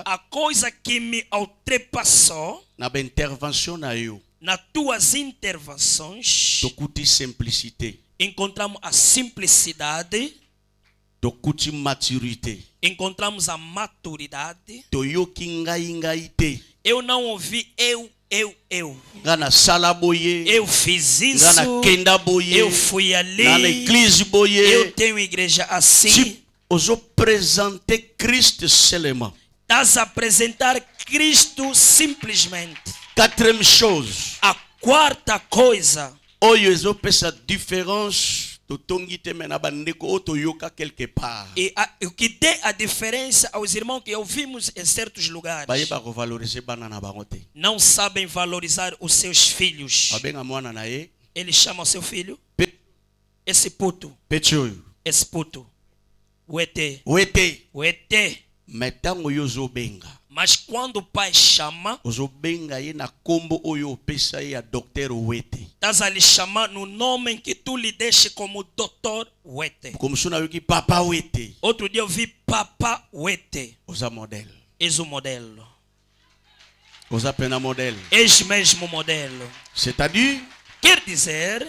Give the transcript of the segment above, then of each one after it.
A coisa que me ultrapassou na intervention na yo nas tuas intervenções, tokuti simplicité, encontramos a simplicidade, tokuti maturité, encontramos a maturidade. toyoki ngai te. Eu não ouvi eu. Ngana sala boye, Eu fiz isso. ngana kenda boye, Eu fui ali. na église boye. Eu tenho igreja assim. Tu oso présenter Christ seulement. Estás a apresentar Cristo simplesmente. Quatrième chose, A quarta coisa, oyo ezopesa différence totongi te mena bandeko oyo toyoka quelque part. e o que dê a diferença aos irmãos que ouvimos em certos lugares, Bayeba kovaloriser bana na bango te. não sabem valorizar os seus filhos. Babenga mwana na ye Ele chama o seu filho, pe- esse puto, peti oyo. esse puto, o ET, Wete, o ET. metango yo ozobenga. Mas quando o pai chama, Ozobenga ye na kombo oyo opesa ye ya docteur Wete. estás a lhe chamar no nome em que tu lhe deixe como doutor Wete. Como suna yoki papa Wete. Outro dia eu vi Papa Wete. Oza modèle. És o modelo. Oza pena modèle. És mesmo o modelo. C'est-à-dire, Quer dizer,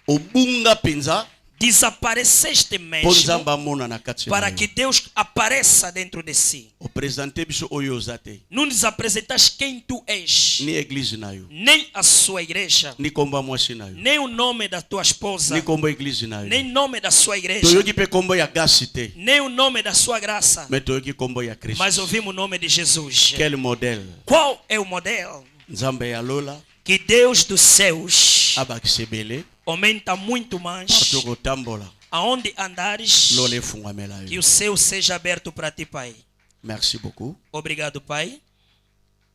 obunga penza desapareceste mesmo ponzamba mona na kati para na que yo. Deus apareça dentro de si. O présenter biso oyo oza te. Não nos apresentaste quem tu és, Ni église na yo. nem a sua igreja, Ni kombo ya mwasi na yo. nem o nome da tua esposa, Ni kombo ya église na yo. nem nome da sua igreja, Toyoki pe kombo ya gasi te. nem o nome da sua graça, Mais toyoki kombo ya Christ. mas ouvimos o nome de Jesus. Quel modèle? Qual é o modelo? Nzambe ya lola Que Deus dos céus abakisa ebele aumenta muito mais partout kotambola aonde andares, lola efungwamela que yo. o céu seja aberto para ti, Pai. Merci beaucoup. Obrigado, Pai.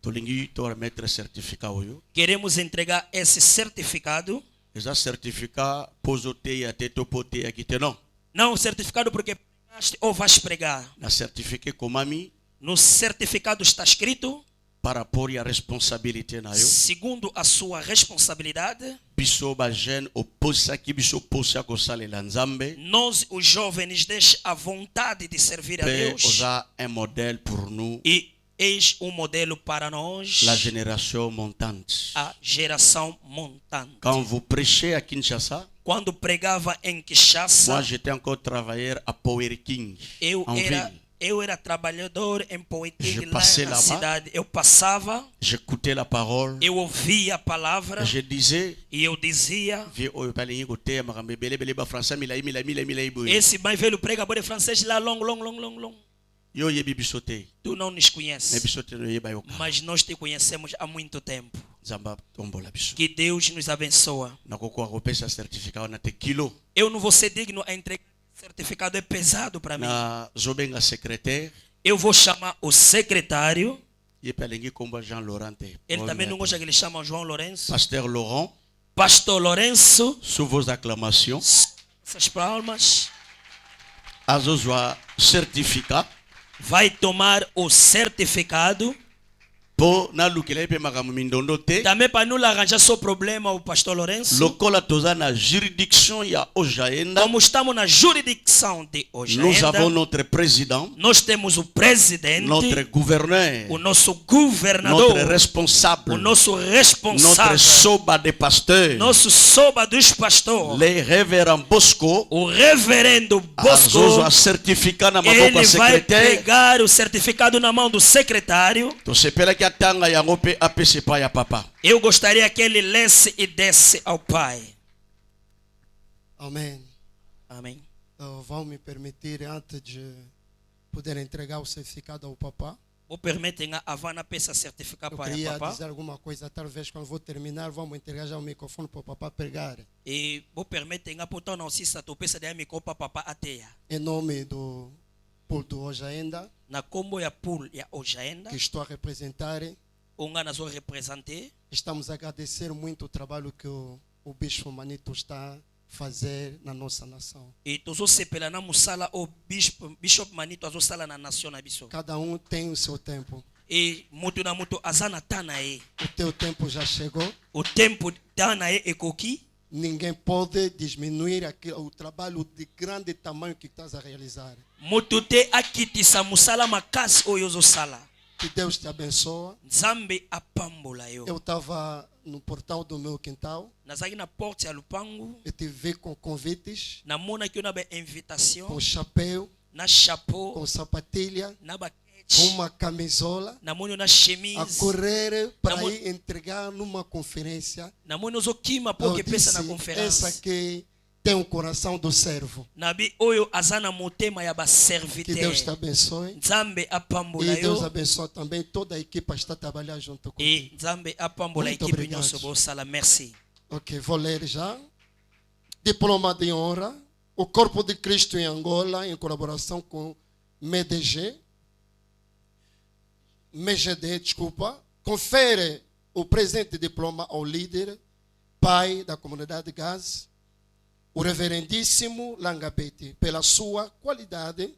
Tolingi to remettre certificat oyo. Queremos entregar esse certificado. Eza certificat pozo te ya te topo te ya kite non. Não o certificado porque pregaste ou vais pregar. Na certificat komami No certificado está escrito, par rapport ya responsabilité na yo. segundo a sua responsabilidade, Biso ba jeune oposaki biso posa kosalela Nzambe. nós, os jovens, deixe a vontade de servir a Pe Deus. oza un modèle pour nous, E eis um modelo para nós, la génération montante. a geração montante. Quand vous prêchez à Kinshasa, Quando pregava em moi Kinshasa, j'étais encore travailleur à Power King eu en ville. era trabalhador em Poeting, Je lá passais na là-bas. cidade. Eu passava, J'écoutais la parole. eu ouvia a palavra Je disais, e eu dizia: vieux oyo balingi koteya makambo ebele ebele ba français milai boye. esse mais velho pregador de francês lá, long. Yo yebi biso te. Tu não nos Mais conheces, biso te no yeba yoka. mas nós te conhecemos há muito tempo. Nzamba tombola biso. Que Deus nos abençoa. Nakokoka kopesa certificat na te kilo. Eu não vou ser digno a entregar certificado, é pesado para mim. Na zobenga secrétaire. Eu vou chamar o secretário. Ye pe alingi kombo Jean Laurent te. Ele também não gosta que ele chama João Lourenço. Pasteur Laurent, Pastor Lourenço, sous vos acclamations, essas palmas, azozwa certificat vai tomar o certificado. po na lukela ye pe makambo mindondo te. Também para não arranjar só problema o pastor Lourenço. Lokola toza na juridiction ya Ojaenda, Como estamos na jurisdição de hoje, nous avons notre président, nós temos o presidente, notre gouverneur, o nosso notre governador, o responsable, nosso notre responsável, soba de pasteur, nosso soba dos pastores, le révérend Bosco, o reverendo Bosco. azozwa certificat na maboko Ele ya vai secrétaire. pegar o certificado na mão do secretário. Tosepelaki atanga yango pe apese pa ya papa. Eu gostaria que ele lesse e desse ao pai. Amém. Amém. Vão me permitir, antes de poder entregar o certificado ao papá, Vou permitir a Havana peça certificado eu para queria o papá. dizer alguma coisa. Talvez quando vou terminar, vamos entregar já o microfone para o papá pregar. E vou permitir a portão não se tu peça de amigo para papá ateia. Em nome do culto hoje ainda, Na combo ya pool ya hoje ainda, que estou a representar, onga nós vamos representar. estamos a agradecer muito o trabalho que o Bispo Manito está a fazer na nossa nação. E tozo sepela na musala o Bishop Manito azo sala na nação na biso. Cada um tem o seu tempo. E mutu na mutu azana tana e. O teu tempo já chegou. O tempo tana e ekoki. ninguém pode diminuir o trabalho de grande tamanho que estás a realizar. moto te akitisa musala makasi oyo ozosala. Que Deus te abençoe. Nzambe apambola yo. Eu estava no portal do meu quintal Nazalaki na porte ya lupangu, e te vi com convites, namonaki yo na ba invitation, com chapéu, na chapeau, com sapatilha, na ba com ketch, uma camisola, namoni yo na a chemise, correr para Namor- ir entregar numa conferência. namoni ozokima po Eu okepesa na disse, essa conference. aqui tem o coração do servo. Nabi oyo aza na motema ya Que Deus te baserviteur. abençoe. Nzambe apambola E Deus yo. abençoe também toda a equipe que está trabalhando junto comigo. E Nzambe apambola Muito equipe obrigado. nyonso bosala. Merci. Ok, vou ler já. Diploma de honra. O Corpo de Cristo em Angola, em colaboração com MEGD, confere o presente diploma ao líder, pai da comunidade Gás, o reverendíssimo Langabete, pela sua qualidade,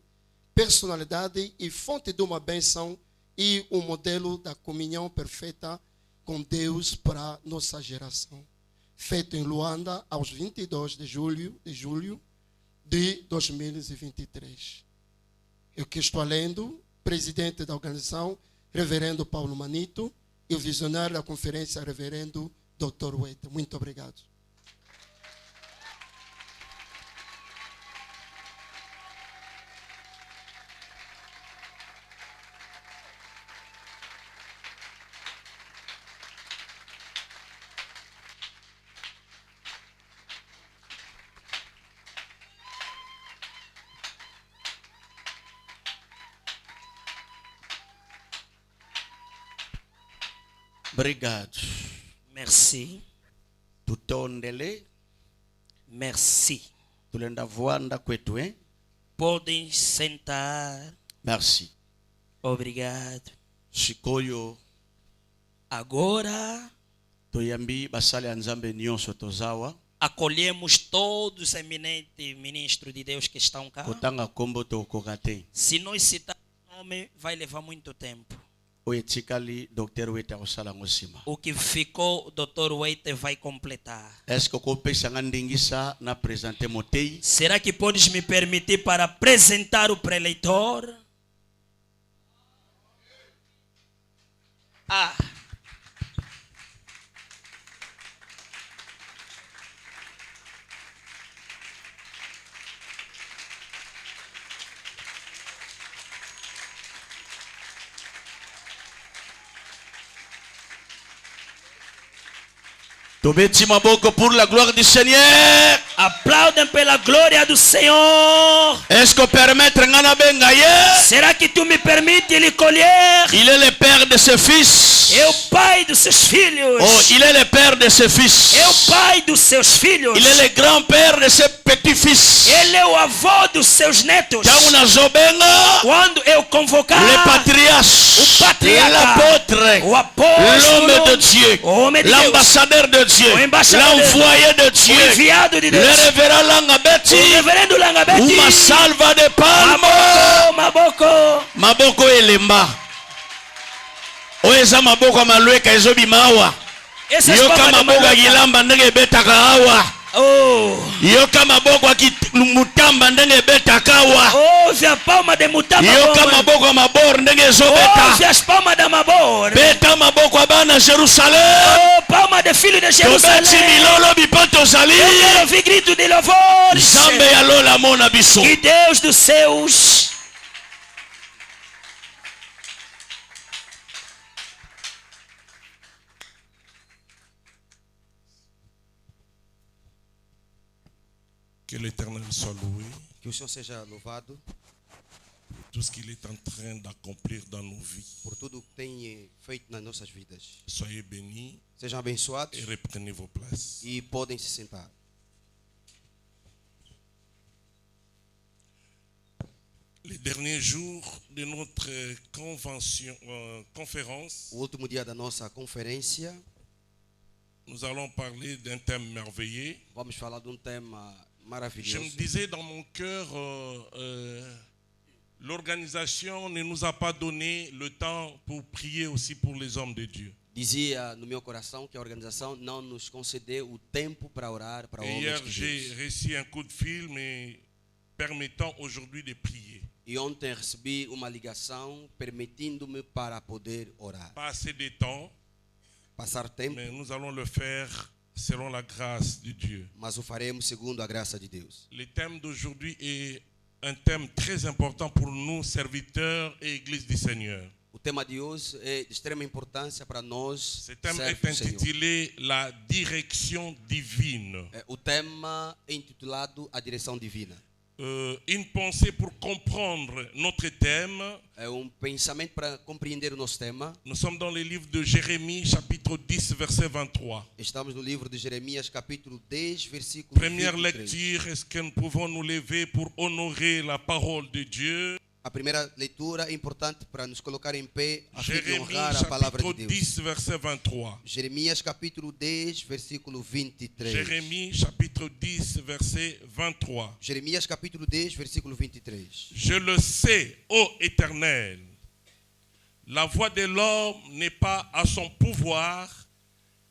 personalidade e fonte de uma bênção e um modelo da comunhão perfeita com Deus para nossa geração. Feito em Luanda, aos 22 de julho de 2023. Eu que estou lendo, presidente da organização, reverendo Paulo Manito, e o visionário da conferência, reverendo Dr. Weite. Muito obrigado. Obrigado. Merci. Tutondele, Merci. tulenda voanda kwetu, hein? Podem sentar. Merci. Obrigado. Sikoyo, Agora toyambi basali ya Nzambe nyonso tozawa, acolhemos todos os eminentes ministros de Deus que estão cá. kotanga kombo tokoka te. Se nós citarmos o nome, vai levar muito tempo. Oyo etikali Dr. Wete akosala ngo nsima. O que ficou, o Dr. Weite vai completar. Est-ce que okopesa nga ndingisa na présenter motei? Será que podes me permitir para apresentar o preleitor? Ah. Tobeti maboko pour la gloire du Seigneur. Aplaudem pela glória do Senhor. Est-ce que permettre ngana bengaye? Será que tu me permite lhe colher? Il est le père de ses fils. É o pai dos seus filhos. Oh, il est le père de ses fils. É o pai dos seus filhos. Il est le grand-père de ses petits-fils. Ele é o avô dos seus netos. Tangu nazobenga Quando eu convocar le patriarche, o patriarca, l'apôtre, o apóstolo, l'homme de Dieu, o homem de Deus, l'ambassadeur de Dieu, o embaixador de l'envoyé de o Dieu, enviado de le Deus, révérend Langabeti, o reverendo Langabeti, uma salva de palma, maboko, maboko elemba. Oyo eza maboko ya malweka ezobima awa. Essas Yoka palmas de maboko ya malweka. kilamba ndenge ebetaka awa. Oh, Yoka maboko ya mutamba ndenge ebetaka awa. ouve a palma de mutamba. Yoka maboko ya mabor ndenge ezobeta. Ouve as palmas da mabor. Beta maboko ya bana Jerusalem. Oh, palma de filho de Jerusalém. Tobeti milolo bipa tozali. Eu quero ouvir grito de louvor. Nzambe ya lola mona biso. Que Deus dos céus Que l'Éternel soit loué Que o Senhor seja louvado pour tout ce qu'il est en train d'accomplir dans nos vies. por tudo que tem feito nas nossas vidas. Soyez bénis Sejam abençoados et reprenez vos places. e podem se sentar. Les derniers jours de notre conférence, O último dia da nossa conferência, nous allons parler d'un thème merveilleux. vamos falar de um tema Je me maravilhoso. disais dans mon cœur, l'organisation ne nous a pas donné le temps pour prier aussi pour les hommes de Dieu. Dizia no meu coração que a organização não nos concedeu o tempo para orar para Et homens hier, de j'ai Deus. reçu un coup de fil me permettant aujourd'hui de prier. E ontem recebi uma ligação permitindo-me para poder orar. Pas assez de temps, Passar tempo, mais nous allons le faire selon la grâce de Dieu. mas o faremos segundo a graça de Deus. Le thème d'aujourd'hui est un thème très important pour nous, serviteurs et Église du Seigneur. O tema de hoje é de extrema importância para nós, Ce thème est servos do Senhor. intitulé La direction divine. O tema é intitulado A Direção Divina. Une pensée pour comprendre notre thème. É pensamento para compreender o nosso tema. Nous sommes dans le livre de Jérémie, chapitre 10, verset 23. Estamos no livro de Jeremias, capítulo 10, versículo Première 23. lecture, est-ce que nous pouvons nous lever pour honorer la parole de Dieu? A primeira leitura é importante para nos colocar em pé a fim de Jérémie, honrar a palavra chapitre de Deus. 10, verset 23. Jeremias, capítulo 10, versículo 23. Jérémie, chapitre 10, verset 23. Jeremias, capítulo 10, versículo 23. Je le sais, ô Éternel, la voix de l'homme n'est pas à son pouvoir,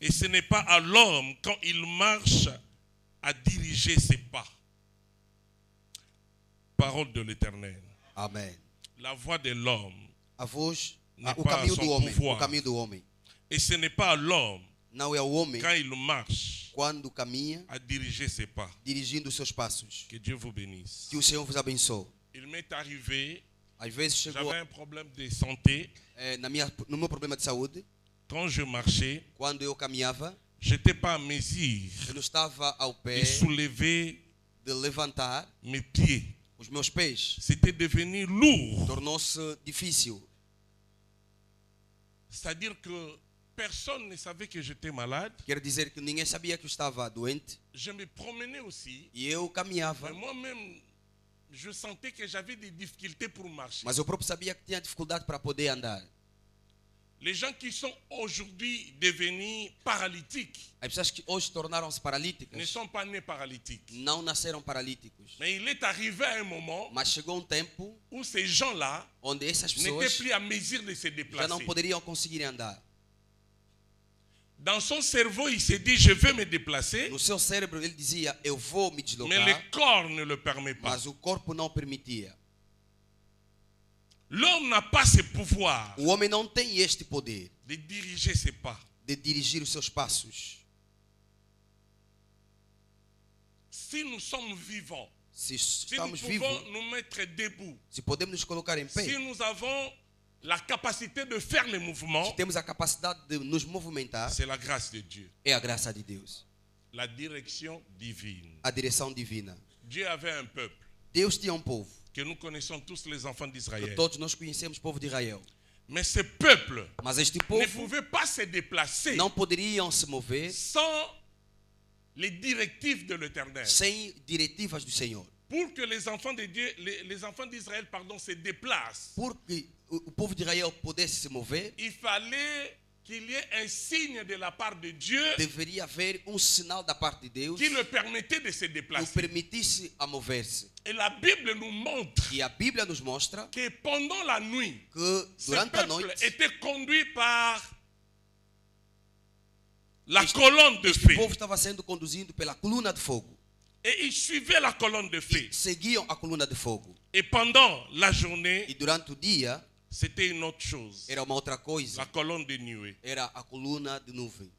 et ce n'est pas à l'homme, quand il marche, à diriger ses pas. Parole de l'Éternel. Amém. La voix de l'homme, A voz, N'est o pas caminho son do homem, pouvoir. o caminho do homem. et ce n'est pas à l'homme, Não é o homem quand il marche, quando caminha à diriger ses pas. dirigindo os seus passos. Que Dieu vous bénisse. Que o Senhor vos abençoe. Il m'est arrivé, Às vezes chegou j'avais un problème de santé. no meu problema de saúde, Quand je marchais, quando eu caminhava, je n'étais pas à mesure eu não estava ao pé de soulever de levantar mes pieds. os meus pés. C'était devenu lourd. Tornou-se difícil. C'est-à-dire que personne ne savait que j'étais malade. Quer dizer que ninguém sabia que eu estava doente. Je me promenais aussi. E eu caminhava. Mais moi-même, je sentais que j'avais des difficultés pour marcher. Mas eu próprio sabia que tinha dificuldade para poder andar. Les gens qui sont aujourd'hui devenus paralytiques As pessoas que hoje tornaram-se ne paralíticas sont pas nés paralytiques. não nasceram paralíticos. Mais il est arrivé à un moment Mas chegou um tempo où ces gens-là onde essas n'étaient pessoas plus à mesure de se já déplacer. não poderiam conseguir andar. Dans son cerveau, il s'est dit, je vais me déplacer, No seu cérebro ele dizia, eu vou me mais le deslocar, corps ne le permet pas. mas o corpo não permitia. L'homme n'a pas ce pouvoir O homem não tem este poder de diriger ses pas. de dirigir os seus passos. Si nous sommes vivants, Se si nous estamos pouvons vivos, nous mettre debout, se podemos nos colocar em si pé, nous avons la capacité de faire les mouvements, se temos a capacidade de nos movimentar, c'est la grâce de Dieu, é a graça de Deus. la direction divine. A direção divina. Dieu avait un peuple Deus tinha um povo, que nous connaissons tous, les enfants que d'Israël. todos nós conhecemos, o povo de Israel. Mais ce peuple Mas este ne povo pouvait pas se déplacer não poderiam se mover sans les directives de l'Éternel. sem diretivas do Senhor. Pour que les enfants de Dieu, les enfants d'Israël, pardon, se déplacent, Porque o povo de Israel pudesse se mover, il fallait qu'il y ait un signe de la part de Dieu deveria haver um sinal da parte de Deus qui le permettait de se que o déplacer. permitisse a mover-se. Et la Bible nous montre E a Bíblia nos mostra que pendant la nuit, que ce durante a peuple noite était conduit par la colonne de este feu. povo estava sendo conduzido pela coluna de fogo. Et ils suivaient la colonne de feu. E seguiam a coluna de fogo. Et pendant la journée, E durante o dia c'était une autre chose. era uma outra coisa. La colonne de nuée. Era a coluna de nuvem.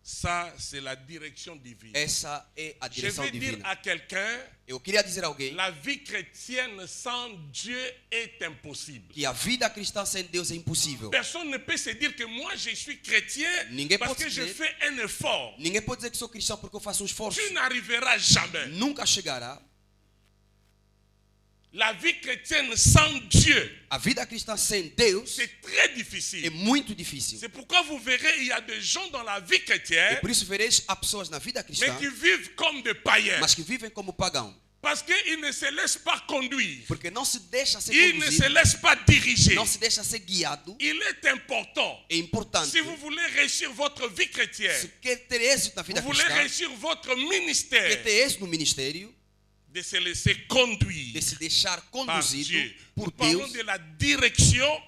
Ça, c'est la direction divine. Essa é a Je direção vais dire divina. à quelqu'un, Eu queria dizer a alguém la vie chrétienne sans Dieu est impossible. que a vida cristã sem Deus é impossível. Personne ne peut se dire que moi je suis chrétien Ninguém parce pode que je dizer- fais un effort. Ninguém pode dizer que sou cristão porque eu faço um esforço. Tu n'arriveras jamais. Nunca chegará. La vie chrétienne sans Dieu, A vida cristã sem Deus c'est très é difficile. muito difícil. C'est pourquoi vous verrez, il y a des gens dans la vie E chrétienne, por isso vereis há pessoas na vida mais cristã, qui vivent comme des païens. mas que vivem como pagão. Parce qu'ils ne se laissent pas conduire. Porque não se deixa ser Ils ne se conduzido, laissent pas diriger. não se deixa ser guiado. Il est important, É importante. si vous voulez réussir votre vie Se chrétienne, quer ter êxito na vida vous voulez cristã, réussir votre quer ministère, ter êxito no ministério, de se laisser conduire de se deixar par conduzido Dieu. por Nous parlons Deus. de la direction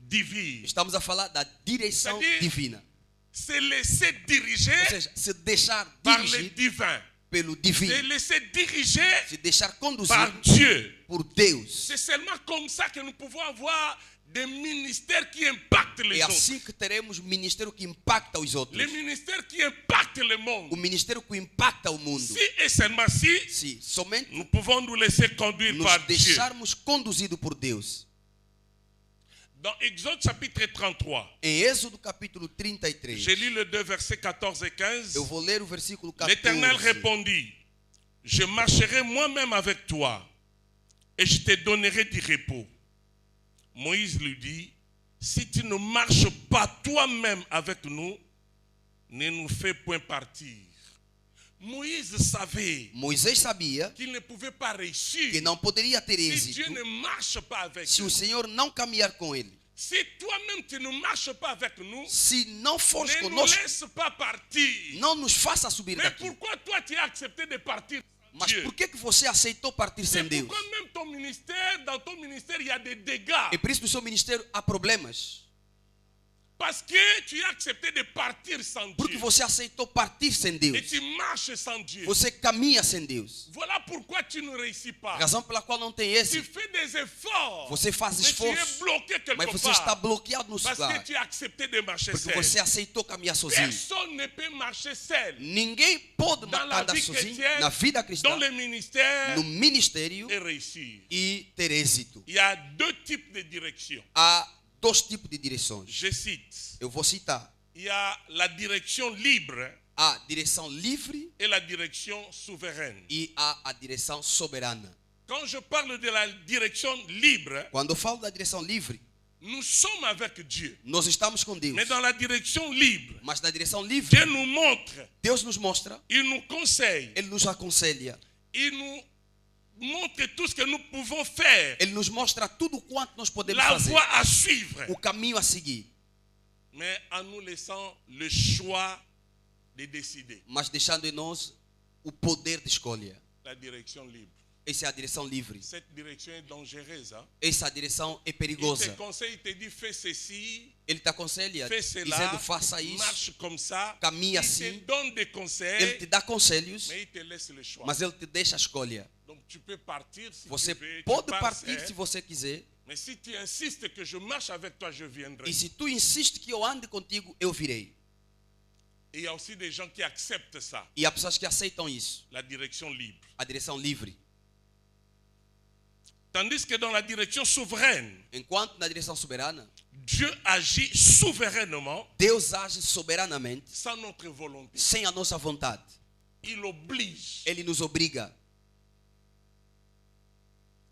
divine. Estamos a falar da direção C'est-à-dire, divina. Se laisser diriger Ou seja, se deixar par le dirigir divin. pelo Se divino. laisser diriger Se deixar par conduzir Dieu. por Deus. C'est seulement comme ça que nous pouvons avoir des ministères qui impactent les É autres. assim que teremos um ministério que impacta os outros. Les ministères qui impactent le monde. O ministério que impacta o mundo. Si et seulement si, Se somente nous pouvons nous laisser conduire nos par Dieu. deixarmos conduzido por Deus. Dans Exode chapitre 33, Em Êxodo capítulo 33, je lis les 2 versets 14 et 15. eu vou ler o versículo 14. L'Éternel répondit, je marcherai moi-même avec toi et je te donnerai du repos. Moïse lui dit, si tu ne marches pas toi-même avec nous, ne nous fais point partir. Moïse savait Moisés sabia qu'il ne pouvait pas réussir que não poderia ter si Dieu êxito ne marche pas avec se nous. o Senhor não caminhar com ele. Si toi-même tu ne marches pas avec nous, Se não fores ne nous conosco, laisse pas partir. não nos faça subir Mais daqui. pourquoi toi tu as accepté de partir sans Mas Dieu? por que você aceitou partir sem C'est Deus? pourquoi même ton ministère, dans ton ministère, il y a des dégâts. E por isso no seu ministério há problemas. Parce que tu as accepté de partir sans Porque Dieu. você aceitou partir sem Deus. Et tu marches sans Dieu. Você caminha sem Deus. Voilà pourquoi tu ne réussis pas. Razão pela qual não tem Tu êxito. fais des efforts. Você faz Mais tu es esforço, bloqué quelque mas você part. está bloqueado no Parce lugar. que tu as accepté de marcher Porque seul. você aceitou caminhar sozinho. Personne ne peut marcher seul. Ninguém pode Dans la andar vie sozinho chrétienne, na vida dans cristã, le ministère, no ministério et réussir. e ter êxito. Il y a deux types de directions. Há dois tipos de direções. Je cite. Eu vou citar. Il y a la direction libre A direção livre et la direction souveraine. e a direção soberana. Quand je parle de la direction libre, Quando eu falo da direção livre, nous sommes avec Dieu. nós estamos com Deus. Mais dans la direction libre, Mas na direção livre, Dieu nous montre, Deus nos mostra, il nous conseille, Ele nos aconselha, il nous montre tout ce que nous pouvons faire, Ele nos mostra tudo quanto nós podemos la fazer, voie à suivre, o caminho a seguir, mais en nous laissant le choix de décider. mas deixando em nós o poder de escolha. La direction libre. Essa é a direção livre. Cette direction est dangereuse. Hein? Essa direção é Il te perigosa. conseille, il te dit fais ceci, Ele te aconselha fais cela, dizendo faça isso, marche comme ça. caminhe Il assim. te donne des Ele conseils, te dá conselhos, mais il te laisse le choix. mas Ele te deixa a escolha. Donc tu peux partir si Você tu veux. pode tu pars partir seul. se você quiser. Mais si tu insistes que je marche avec toi, je viendrai. E se tu insiste que eu ande contigo, eu virei. Et il y a aussi des gens qui acceptent ça, E há pessoas que aceitam isso, la direction libre. a direção livre. Tandis que dans la direction souveraine, Enquanto na direção soberana, Dieu agit souverainement, Deus age soberanamente, sans notre volonté. sem a nossa vontade. Il oblige. Ele nos obriga.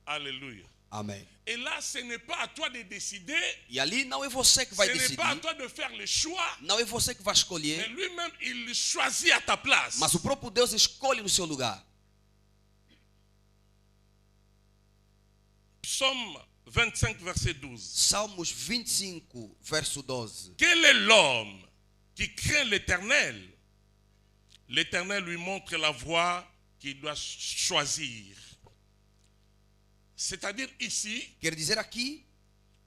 Alléluia. Amém. Et là, ce n'est pas à toi de décider, E ali não é você que ce vai n'est pas à decidir, toi de faire le choix, não é você que vai mais escolher, lui-même, il choisit à ta place. mas o próprio Deus escolhe no seu lugar. Psaume 25, verset 12. Salmos 25, verso 12. Quel est l'homme qui craint l'Éternel? L'Éternel lui montre la voie qu'il doit choisir. C'est-à-dire ici, Quer dizer aqui,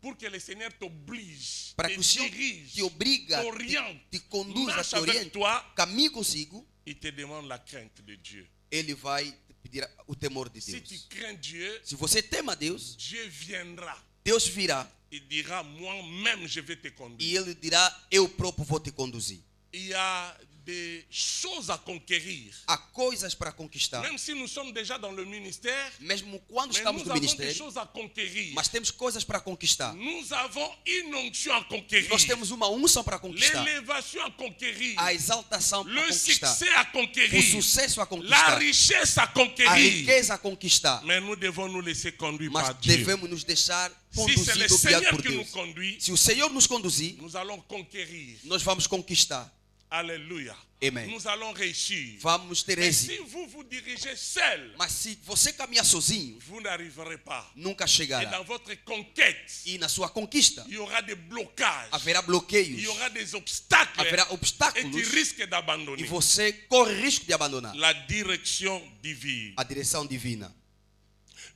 pour que le Seigneur t'oblige, para te que o Senhor dirige, te obriga, t'oriente, te conduza, marche te avec oriente, toi, caminhe consigo, il te demande la crainte de Dieu. Ele vai te pedir o temor de Si tu Deus. crains Dieu, Se você tema Deus, Dieu viendra. Deus virá Il dira, moi-même, je vais te e conduire. Ele dirá, eu próprio vou te conduzir. Il y a des choses à conquérir. Há coisas para conquistar. Même si nous sommes déjà dans le ministère, Mesmo quando mais estamos nous no avons des ministério, choses à conquérir. mas temos coisas para conquistar. Nous avons une onction à conquérir. Nós temos uma unção para conquistar. L'élévation à conquérir. A exaltação para Le conquistar. succès à O conquérir. sucesso a La conquistar. richesse à A conquérir. riqueza a conquistar. Mais nous devons nous laisser conduire Mas par Dieu. devemos nos deixar Si c'est le conduzido, guiado Seigneur por qui nous Deus. conduit, Se o Senhor nos conduzir, nous allons conquérir. nós vamos conquistar. Alléluia. Amen. Nous allons réussir. Vamos ter Mais si êxito. vous dirigez seul, Mas se você caminhar sozinho, vous n'arriverez pas. nunca Et chegará. dans votre conquête, E na sua conquista, il y aura des blocages, haverá il bloqueios, y aura des obstacles, haverá et tu obstáculos, risques e d'abandonner. você corre risco de abandonar La direction divine. a direção divina.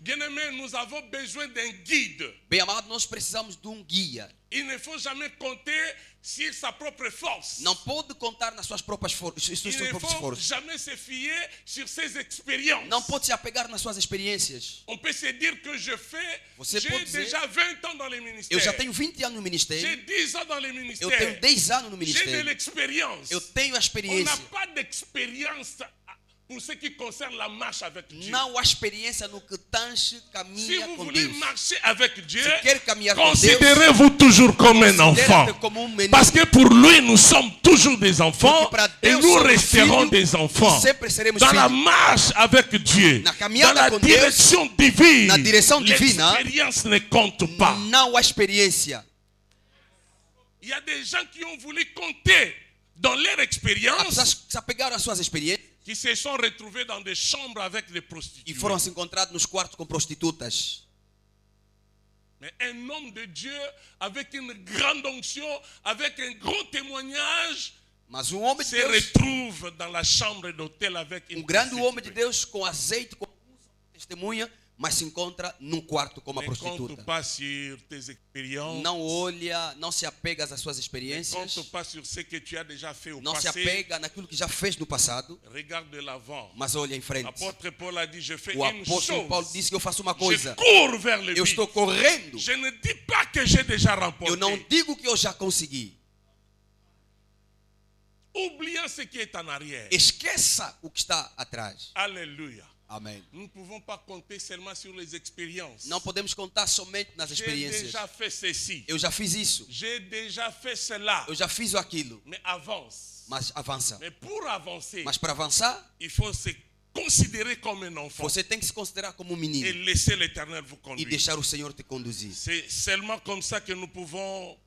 Bien-aimés, nous avons besoin d'un guide. Bem amado, nós precisamos de guia. Il ne faut jamais compter sur sa propre force. Não pode contar nas suas próprias forças. Il ne faut jamais se fier sur ses expériences. Não pode se apegar nas suas experiências. On peut se dire que j'ai Você pode dizer, déjà 20 ans dans les eu ministères. já tenho 20 anos no J'ai ministério. 10 ans dans les Eu tenho ministères. 10 anos no J'ai de ministério. l'expérience. Eu tenho a On n'a experiência. pas d'expérience pour ce qui concerne la marche avec Dieu. Não há experiência no que tange Si caminha vous com voulez Deus. marcher avec Dieu, Se quer caminhar com Deus, considérez-vous toujours comme un enfant. considère-te como menino. Parce que pour lui, nous sommes toujours des enfants Porque para et Deus nous somos resterons filhos des enfants. e sempre seremos Dans la filhos. marche avec Dieu, Na dans caminhada la com Deus, direction divine, na direção divina, l'expérience ne compte pas. Não há experiência. Il y a des gens qui ont voulu compter dans leur Há expérience, pessoas que se apegaram às suas experiências qui se sont retrouvés dans des chambres avec des e prostituées. foram se encontrados nos quartos com prostitutas. Mais un homme de Dieu avec une grande onction, avec un grand témoignage, Mas homem de se Deus, retrouve dans la chambre d'hôtel avec une grande prostituée. homem de Deus com azeite, com testemunha, mas se encontra num quarto com uma Ne compte prostituta. pas sur tes expériences. Não olha, não se apega às suas Ne experiências, compte pas sur ce que tu as déjà fait au não se passé. apega naquilo que já fez no passado, Regarde de l'avant. mas olha em frente. L'apôtre Paul a dit, je fais O une apóstolo Paulo chose. disse que eu faço uma Je coisa. cours vers le Eu but. estou correndo. Je ne dis pas que j'ai déjà remporté. Eu não digo que eu já consegui. Oublions ce qui est en arrière. Esqueça o que está atrás. Alléluia. Amém. Nous ne pouvons pas compter seulement sur les expériences. Não podemos contar somente nas J'ai experiências. déjà fait ceci. Eu já fiz isso. J'ai déjà fait cela. Eu já fiz aquilo. Mais avance. Mas avança. Mais pour avancer, Mas para avançar, il faut se considérer comme un enfant você tem que se considerar como um et menino laisser l'Éternel vous e conduire. deixar o Senhor te conduzir. C'est seulement comme ça que nous pouvons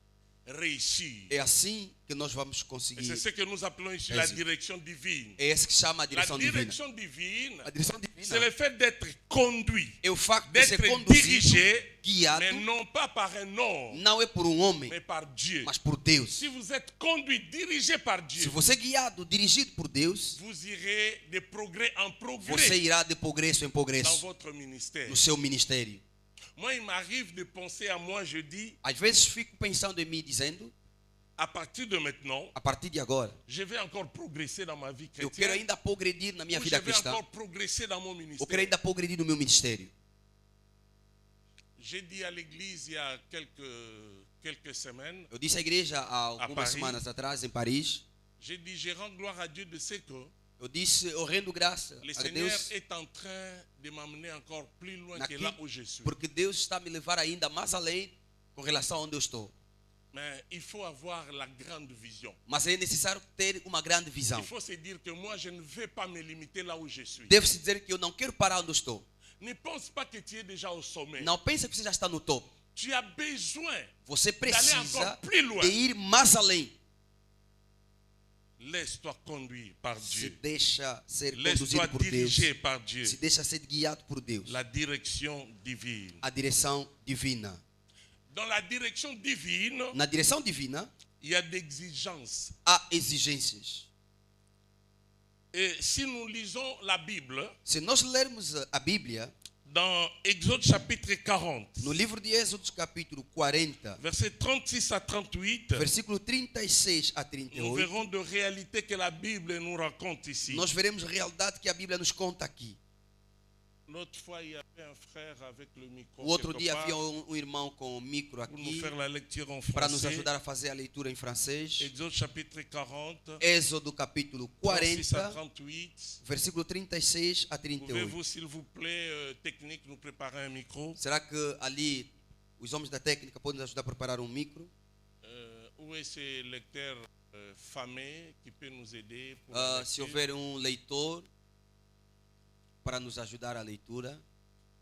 réussir. É assim que nós vamos Et conseguir. c'est ce que nous appelons ici la Êxito. direction divine. É esse que chama a La direção divina. direction divine, A direção c'est divina le fait d'être conduit, é o facto de ser d'être conduzido, dirigé, guiado, mais non pas par un homme, não é por um homem, mais par Dieu. mas por Deus. Si vous êtes conduit, dirigé par Se Dieu, você é guiado, dirigido por Deus, vous irez de progrès en você progrès irá de progresso em dans progresso votre ministère. no seu ministério. Moi, il m'arrive de penser à moi, je dis, Às vezes fico pensando em mim, dizendo, à partir de maintenant, a partir de agora, je vais encore progresser dans ma vie eu quero chrétienne. ainda progredir na minha Ou je vida vais cristã. encore progresser dans mon Eu quero ministère. ainda progredir no meu ministério. J'ai dit à l'église il y a quelques semaines, Eu disse à igreja há algumas Paris. semanas atrás, em Paris, j'ai dit, je rends gloire à Dieu de ce que eu disse, eu rendo graça le a Seigneur Deus, est en train de m'amener encore plus loin que naquilo, là où je suis. porque Deus está a me levar ainda mais além com relação a onde eu estou. Mais il faut avoir la grande vision. Mas é necessário ter uma grande visão. Il faut se dire que moi, je ne vais pas me limiter là où je suis. Deve-se dizer que eu não quero parar onde eu estou. Ne pense pas que tu es déjà au sommet. Não pense que você já está no topo. Tu as besoin. Você precisa encore plus loin. de ir mais além. Laisse-toi conduire par Se Dieu. deixa ser Laisse-toi conduzido por Deus. diriger par Dieu. Se deixa ser guiado por Deus. La direction divine. A direção divina. Dans la direction divine, Na direção divina, il y a des exigences. há exigências. Et si nous lisons la Bible, Se nós lermos a Bíblia, dans Exode chapitre 40, no livro de Êxodo, capítulo 40, versets 36 à 38, versículo 36 a nous 38, verrons de réalités que la Bible nous raconte ici. nós veremos a realidade que a Bíblia nos conta aqui. L'autre fois, il y avait un frère avec le micro O outro quelque dia part havia um irmão com o micro pour nous aqui faire la lecture en para nos français. ajudar a fazer a leitura em francês. Exode chapitre 40, Êxodo capítulo 36 à 40, 38. versículo 36 a 38. Pouvez-vous, s'il vous plaît, technique, nous préparer un micro? Será que ali os homens da técnica podem nos ajudar a preparar um micro? Où est ce lecteur famé qui peut nous aider pour la Se lecture? houver um leitor para nos ajudar a leitura,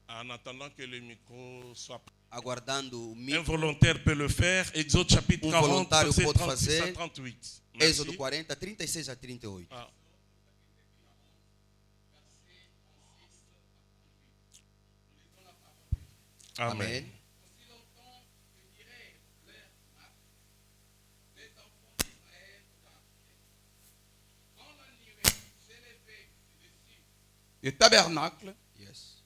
En attendant que le micro soit prêt. aguardando o Un micro. volontaire peut le faire. Exode chapitre 40, volontário verset pode 36 à fazer. 38. Merci. Êxodo 40, 36 a 38. Ah. Amen. Amen. Le tabernacle, Yes.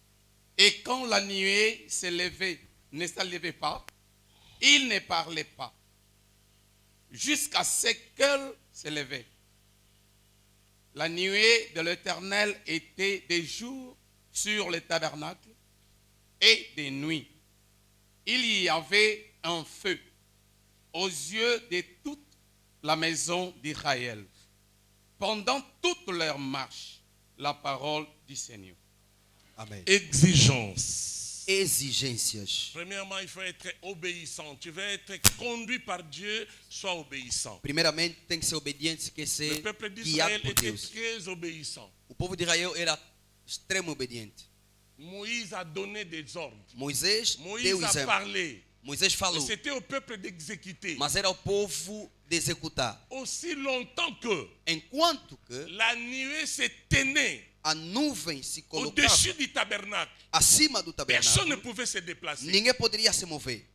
et quand la nuée s'élevait, ne s'élevait pas, il ne parlait pas, jusqu'à ce qu'elle s'élevait. La nuée de l'Éternel était des jours sur le tabernacle et des nuits. Il y avait un feu aux yeux de toute la maison d'Israël. Pendant toute leur marche, la parole du Seigneur. Amen. Exigence. Exigências. Premièrement, il faut être obéissant. Tu veux être conduit par Dieu, sois obéissant. Primeiramente, tem que ser obediente, que Le ser peuple guiado d'Israël por était Deus. très obéissant. O povo de Israel era extremo obediente. Moïse a donné des ordres. Moisés deu Moïse a exemplo. parlé. Moisés Mais falou, c'était au peuple d'exécuter. mas era o povo de executar. Aussi longtemps que Enquanto que la nuée se tenait a nuvem se colocava au-dessus du tabernacle, acima do personne ne tabernáculo, pouvait se déplacer. ninguém poderia se mover.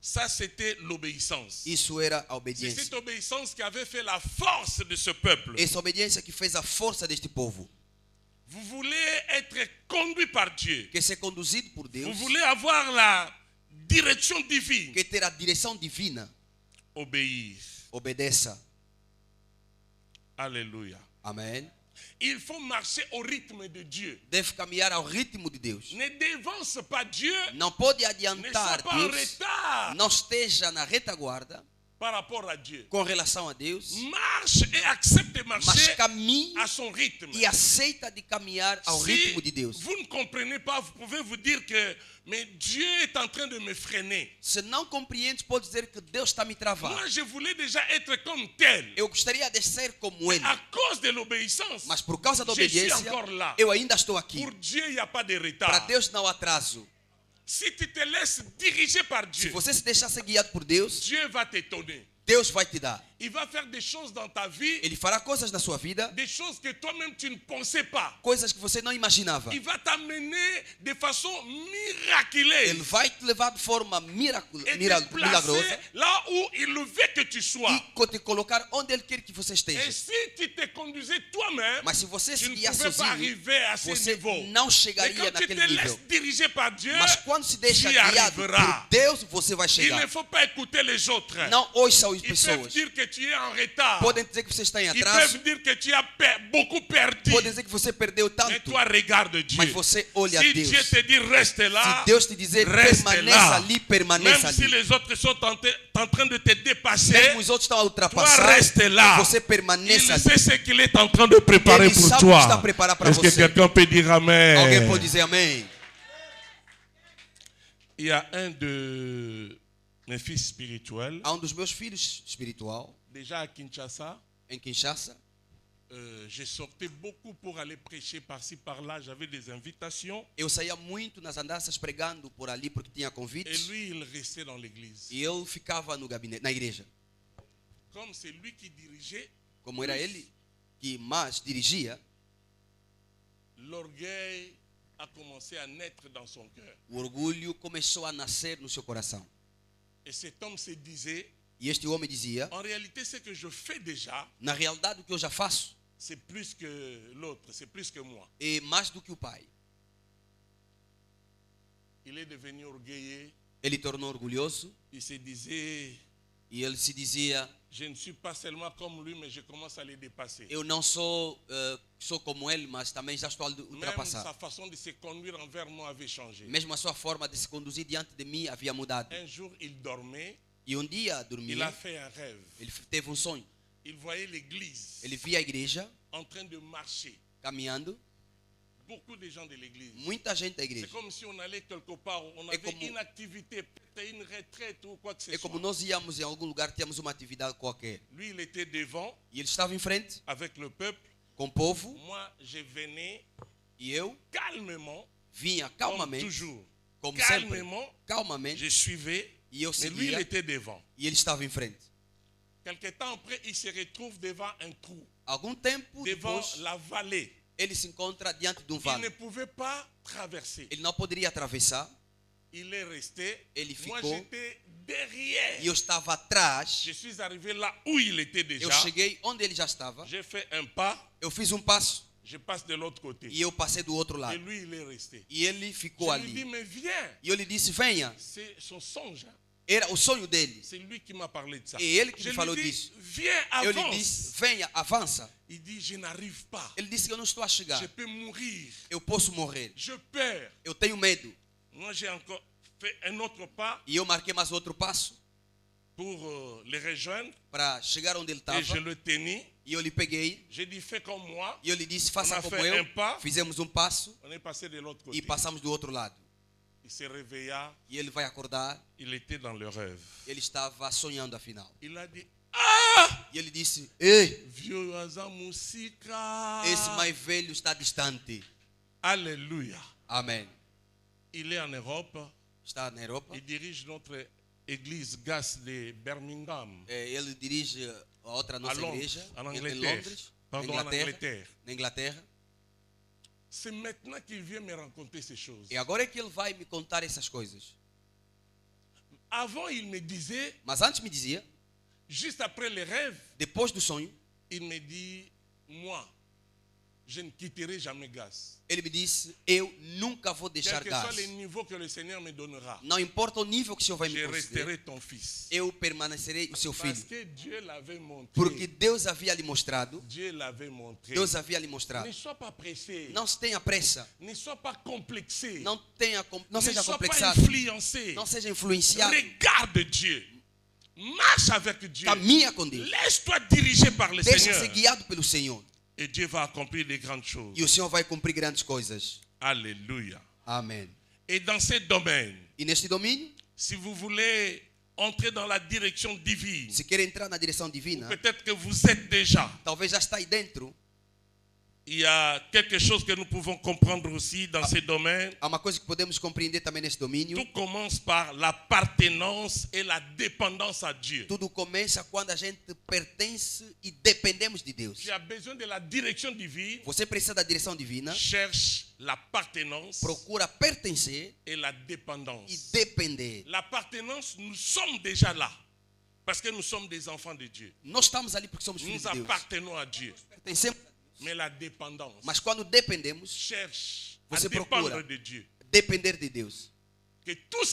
Ça, c'était l'obéissance. Isso era a C'est obediência. cette obéissance qui avait fait la force de ce peuple. Essa obediência que fez a força deste povo. Vous voulez être conduit par Dieu. Que ser conduzido por Deus, Vous voulez avoir la direction divine. que ter a direção divina, Obéir. obedeça. Alléluia. Amém. Il faut marcher au rythme de Dieu. Deve caminhar ao ritmo de Deus. Ne devance pas Dieu. Não pode Ne sois adiantar pas en Deus. retard Não esteja na retaguarda par rapport à Dieu. com relação a Deus, Marche et accepte de mas marcher caminhe à son rythme. e aceita de caminhar ao Si ritmo de Deus. vous ne comprenez pas, vous pouvez vous dire que mais Dieu est en train de me freiner. Se não compreende, pode dizer que Deus está me travando. Moi, je voulais déjà être comme tel. Eu gostaria de ser como ele, À cause de l'obéissance, mas por causa da je suis obediência, encore là. eu ainda estou aqui. Pour Dieu, il n'y a pas de Para retard. Deus não há atraso. Si tu te laisses diriger par Se Dieu, você se deixar ser guiado por Deus, Dieu va t'étonner. Deus vai te dar. Il va faire des choses dans ta vie, Ele fará coisas na sua vida, des choses que toi-même tu ne pensais pas. coisas que você não imaginava. Il va t'amener de façon miraculeuse Ele vai te levar de forma et te milagrosa placer là où il veut que tu sois. e te colocar onde Ele quer que você Et esteja. si tu te conduisais toi-même, Mas se você tu se ne guiar pouvais pas sozinho, arriver à ce você niveau. não Mais chegaria quand tu te naquele laisses nível. diriger par Dieu, Mas quando se deixa tu y guiado por arriveras. Deus, você vai Il chegar. ne faut pas écouter les autres. Não ouça as Ils peuvent pessoas. dire que tu es en retard. Podem dizer que você está em Ils atraso. peuvent dire que tu as beaucoup perdu. Podem dizer que você perdeu Mais tanto. toi, regarde Dieu. Mas você olha a Si Deus. Dieu te dit reste là, Se Deus te dizer reste permaneça là. ali, Même permaneça si ali. les autres sont en train de te dépasser, Mesmo os outros estão a toi ultrapassar, reste là. você Il permaneça ali. sait ce qu'il est en train de préparer Ele pour sabe o que está toi. a preparar para Est-ce que você. quelqu'un peut dire Amen? Alguém pode dizer amém? Il y a un de mes fils spirituels, Há dos meus filhos espiritual, déjà à Kinshasa. em Kinshasa. Je sortais beaucoup pour aller prêcher par-ci, par-là. J'avais des invitations. Eu saía muito nas andanças pregando por ali porque tinha Et convites. lui, il restait dans l'église. E eu ficava no gabinete, na igreja. Comme c'est lui qui dirigeait, Como era ele que mais dirigia, l'orgueil a commencé à naître dans son cœur. o orgulho começou a nascer no seu coração. Et cet homme se disait, E este homem dizia: en réalité, ce que je fais déjà, na realidade, o que eu já faço c'est plus que l'autre, c'est plus que moi. é mais do que o pai. Il est devenu orgueilleux. Ele tornou orgulhoso Il se disait, e ele se dizia: je ne suis pas seulement comme lui, mais je commence à les dépasser. eu não sou como ele, mas também já estou a Même ultrapassar. sa façon de se conduire envers moi avait changé. Mesmo a sua forma de se conduzir diante de mim havia mudado. Un jour, il dormait, E um dia il a dormia, fait un rêve. ele teve um sonho. Il voyait l'église Ele via a igreja en train de marcher. caminhando, Beaucoup de gens de l'église. muita gente da C'est igreja. comme si on allait quelque part, on avait comme- une activité, peut-être une retraite ou quoi que ce É como soit. nós íamos em algum lugar, tínhamos uma atividade qualquer. Lui, il était devant E ele estava em frente avec le peuple. com o povo Moi, je venais e eu calmement, vinha comme calmamente, toujours. como sempre, Calmement, calmamente, je suivais E eu Mais lui, il seguia était devant. e ele estava em frente. Quelque temps après, il se retrouve devant un trou, Algum tempo devant depois, la vallée. ele se encontra diante de um Il ne vale. pouvait pas traverser. Ele não poderia atravessar Il est resté. Ele Moi, ficou. j'étais derrière. e eu estava atrás. Je suis arrivé là où il était déjà. Eu cheguei onde ele já estava. J'ai fait un pas. Eu fiz um passo Je passe de l'autre côté. e eu passei do outro Et lado. lui, il est resté. E ele ficou Je lui dis, ali. mais viens. E eu lhe disse: venha. C'est son songe. Hein. Era o sonho dele. C'est lui qui m'a parlé de ça. E ele que Je me falou lui dis, disso. viens, Eu lhe avance. disse: venha, avança. Il dit, je n'arrive pas. Ele disse que eu não estou a chegar. Je peux mourir. Eu posso morrer. Je perds. Eu tenho medo. Moi, j'ai encore fait un autre pas E eu marquei mais outro passo pour les rejoindre. para chegar onde ele Et je estava. le tenais. E eu lhe peguei. J'ai dit, fais comme moi. E eu lhe disse: On faça a como fait eu. un pas. Fizemos um passo On est passé de l'autre e côté. passamos do outro lado. Il se réveilla. E ele vai acordar. Il était dans le rêve. Ele estava sonhando afinal. Il a dit, ah! E ele disse: ei, Vieux Aza Musika. esse mais velho está distante. Alléluia. Amém. Il est en Europe. Está na Europa. Il dirige notre église GAS de Birmingham. Ele dirige a outra À nossa Londres, igreja en em Angleterre. Londres, Pardon, en Angleterre. na Inglaterra. C'est maintenant qu'il vient me raconter ces choses. E agora é que ele vai me contar essas coisas. Avant, il me disait, Mas antes me dizia, juste après les rêves, depois do sonho, il me dit, moi, je ne quitterai jamais GAS. ele me disse: eu nunca vou Quel deixar que soit gás. le niveau que le Seigneur me donnera, Não importa o nível que o Senhor vai me je conceder, resterai ton fils. eu permanecerei o seu Parce filho. que Dieu l'avait montré. Porque Deus havia lhe mostrado. Dieu l'avait montré. Deus havia lhe mostrado. Ne sois pas pressé. Não se tenha pressa. Ne sois pas complexé. Não ne seja sois pas complexado. influencé. Não seja influenciado. Regarde Dieu. Marche avec Dieu. Caminha com Deus. Laisse-toi diriger par le Deixa-se Seigneur. guiado pelo Senhor. Et Dieu va accomplir de grandes choses. E o Senhor vai cumprir grandes coisas. Alléluia. Amém. Et dans ce domaine, E neste domínio, si vous voulez entrer dans la direction divine, se quer entrar na direção divina, peut-être que vous êtes déjà. talvez já está aí dentro. Il y a quelque chose que nous pouvons comprendre aussi dans ce domaine. Há uma coisa que podemos compreender também neste domínio. Tout commence par l'appartenance et la dépendance à Dieu. Tudo começa quando a gente pertence e dependemos de Deus. Tu as besoin de la direction divine. Você precisa da direção divina, Cherche l'appartenance procura pertencer et la e dépendance. depender. L'appartenance, nous sommes déjà là. Parce que nous sommes des enfants de Dieu. Nós estamos ali porque somos filhos Nous de Deus. appartenons à Dieu. Pertencemos, Mais la dépendance, mas quando dependemos, cherche à Você dépendre procura. de Dieu. depender de Deus. Que tout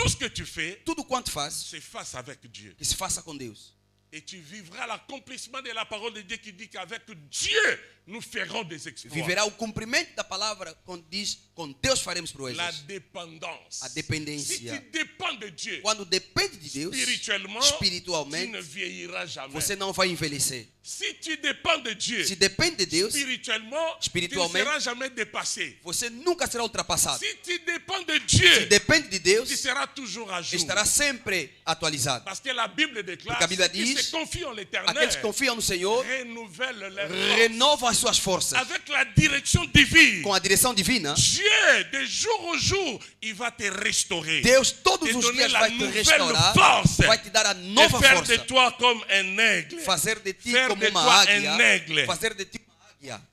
ce que tu fais, Tudo quanto faz, se fasse avec Dieu. que se faça com Deus. Et tu vivras l'accomplissement de la parole de Dieu qui dit qu'avec Dieu, nous ferons des exploits. Viverá o cumprimento da palavra quando diz: com Deus faremos La proezas. dépendance. A Si dependência. tu dépends de Dieu, Quando depende de Deus, spirituellement, tu ne espiritualmente, vieilliras jamais. você não vai envelhecer. Si tu dépends de Dieu, Se depende de Deus, spirituellement, tu ne Spiritualmente, seras jamais dépassé. você nunca será ultrapassado. Si tu dépends de Se Dieu, depende de Deus, tu seras toujours à jour. estará sempre atualizado. Parce que la Bible déclare Porque a Bíblia qu'ils diz, se confient en l'éternel, aqueles que confiam no Senhor renouvellent leur force. renovam as suas forças. Avec la direction divine, Com a direção divina, Dieu, de jour au jour, il va te restaurer. Deus todos Te os donner dias la vai te nouvelle restaurar, force. vai te dar a Et nova faire de força. toi comme un aigle. Fazer de ti Faire como de uma toi águia. un aigle. Fazer de ti uma águia.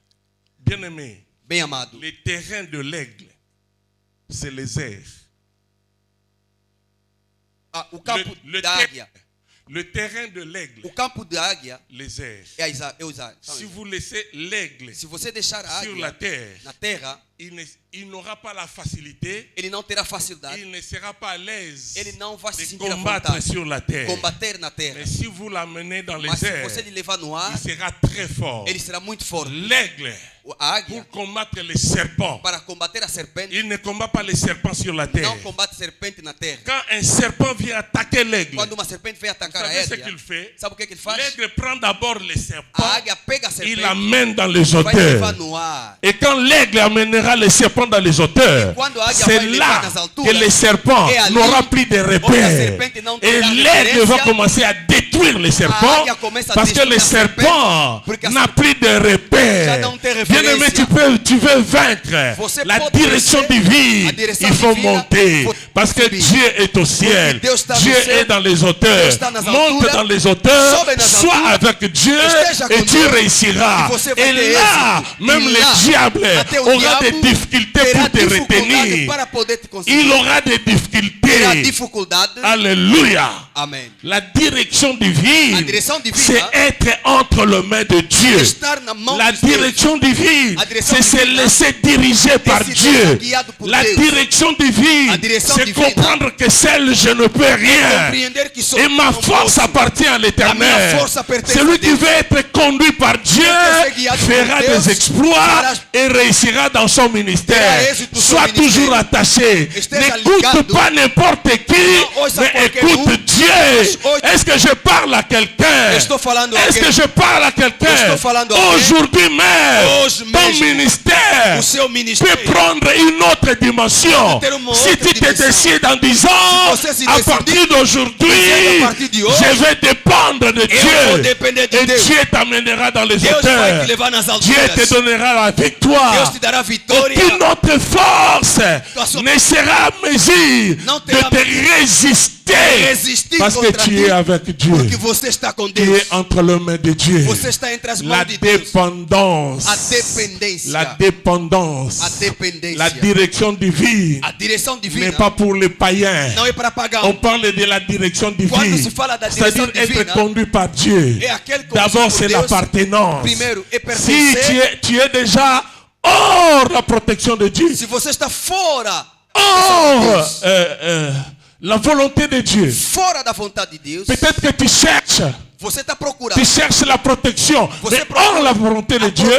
Bien-aimé, Bem amado. le terrain de l'aigle, c'est les airs. Ah, o campo Le da águia. le terrain de l'aigle, O campo da águia les airs. é os águias. Si vous laissez l'aigle Se você deixar a sur la águia terre, na terra, il n'aura pas la facilité, ele não terá facilidade. il ne sera pas à l'aise Ele não vai se de sentir à combattre vontade. sur la terre. Combater na terra. Mais si vous l'amenez dans Mas les se airs, você lhe levar no ar, il sera très fort. ele será muito forte. L'aigle, A águia, pour combattre les serpents, para combater a serpente, il ne combat pas les serpents sur la terre. não combate serpente na terra. Quand un serpent vient attaquer l'aigle, Quando uma serpente vem vous atacar a savez ce águia, qu'il fait? sabe o que ele faz? L'aigle prend d'abord les serpents, A águia pega a il serpente, l'amène dans les vai levar hauteurs. no ar. Et quand l'aigle amènera les serpents dans les hauteurs, quando a águia c'est vai levar là nas alturas, que les serpents é ali n'auront plus de onde a repères. serpente não Et terá l'aigle va referência, commencer à détruire détruire les serpents parce que les serpents n'ont plus de repères. Bien-aimé, tu veux vaincre la direction divine. Il faut monter parce que Dieu est au ciel. Dieu est dans les hauteurs. Monte dans les hauteurs, sois avec Dieu et tu réussiras. Et là, même le diable aura des difficultés pour te retenir. Il aura des difficultés. Alléluia. Amen. La direction divine, c'est être entre les mains de Dieu. La direction divine, c'est se laisser diriger par Dieu. La direction divine, c'est comprendre que seul je ne peux rien. Et ma force appartient à l'Éternel. Celui qui veut être conduit par Dieu fera des exploits et réussira dans son ministère. Sois toujours attaché. N'écoute pas n'importe qui, mais écoute Dieu. Est-ce que je parle à quelqu'un? Est-ce que je parle à quelqu'un? Aujourd'hui même, ton ministère peut prendre une autre dimension. Si tu te décides en disant, à partir d'aujourd'hui, je vais dépendre de Dieu. Et Dieu t'amènera dans les hauteurs. Dieu te donnera la victoire. Aucune autre force ne sera à mesure de te résister. Parce que tu es avec Dieu. Tu es entre les mains de Dieu. La dépendance. La dépendance. La direction divine n'est pas pour les païens. On parle de la direction divine. C'est-à-dire être conduit par Dieu. D'abord, c'est l'appartenance. Si tu es déjà hors la protection de Dieu, hors la volonté de Dieu, peut-être que tu cherches la protection, mais hors la volonté de Dieu,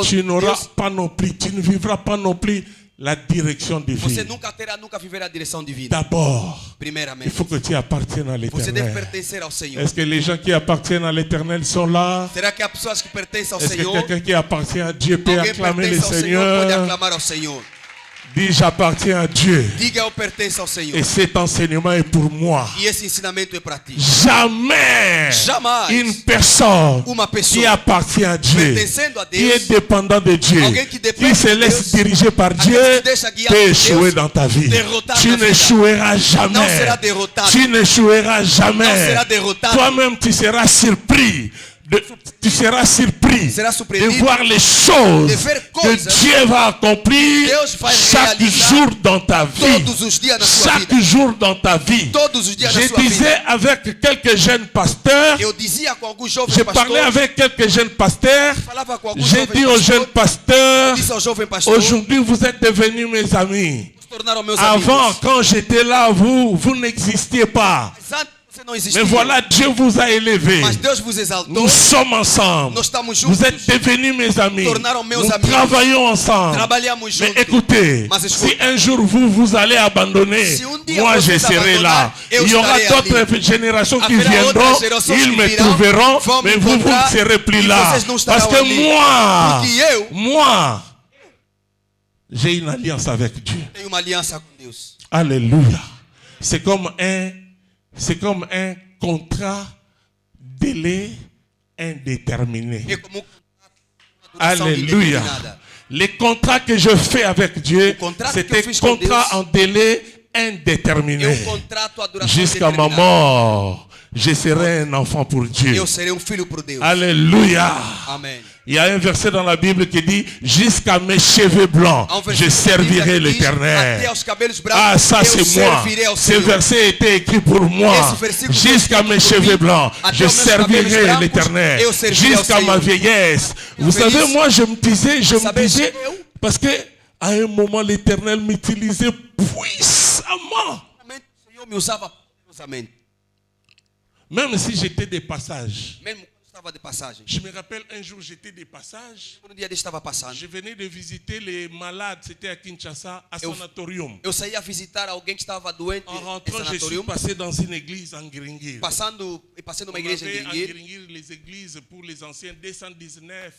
tu n'auras pas non plus, tu ne vivras pas non plus la direction divine. D'abord, il faut que tu appartiennes à l'Éternel. Est-ce que les gens qui appartiennent à l'Éternel sont là? Est-ce que quelqu'un qui appartient à Dieu peut acclamer le Seigneur? Dis, j'appartiens à Dieu. Et cet enseignement est pour moi. Jamais une personne qui appartient à Dieu, qui est dépendant de Dieu, qui se laisse diriger par Dieu, peut échouer dans ta vie. Tu n'échoueras jamais. Tu n'échoueras jamais. Toi-même, tu seras surpris. Tu seras surpris de voir les choses que Dieu va accomplir chaque jour dans ta vie. Chaque jour dans ta vie. Je disais avec quelques jeunes pasteurs, je parlais avec quelques jeunes pasteurs, j'ai dit aux jeunes pasteurs, aujourd'hui vous êtes devenus mes amis. Avant, quand j'étais là, vous n'existiez pas. Mais voilà, Dieu vous a élevé. Nous sommes ensemble. Vous êtes devenus mes amis. Nous travaillons ensemble. Mais écoutez, si un jour vous allez abandonner, moi je serai là. Il y aura d'autres générations qui viendront. Ils me trouveront. Mais vous ne serez plus là. Parce que moi, j'ai une alliance avec Dieu. Alléluia. C'est comme un contrat délai indéterminé. Alléluia. Les contrats que je fais avec Dieu, c'est un contrat en délai indéterminé. Jusqu'à ma mort, je serai un enfant pour Dieu. Alléluia. Amen. Il y a un verset dans la Bible qui dit, jusqu'à mes cheveux blancs, je servirai l'Éternel. Ah, ça c'est moi. Ce verset était écrit pour moi. Jusqu'à mes cheveux blancs, je servirai l'Éternel. Jusqu'à ma vieillesse. Vous savez, moi je me disais, parce que à un moment l'Éternel m'utilisait puissamment. Même si j'étais des passages. Je me rappelle un jour j'étais des passages. Je venais de visiter les malades, c'était à Kinshasa, à sanatorium. En rentrant, je suis passé dans une église en Ngringir. On avait en Ngringir les églises pour les anciens 219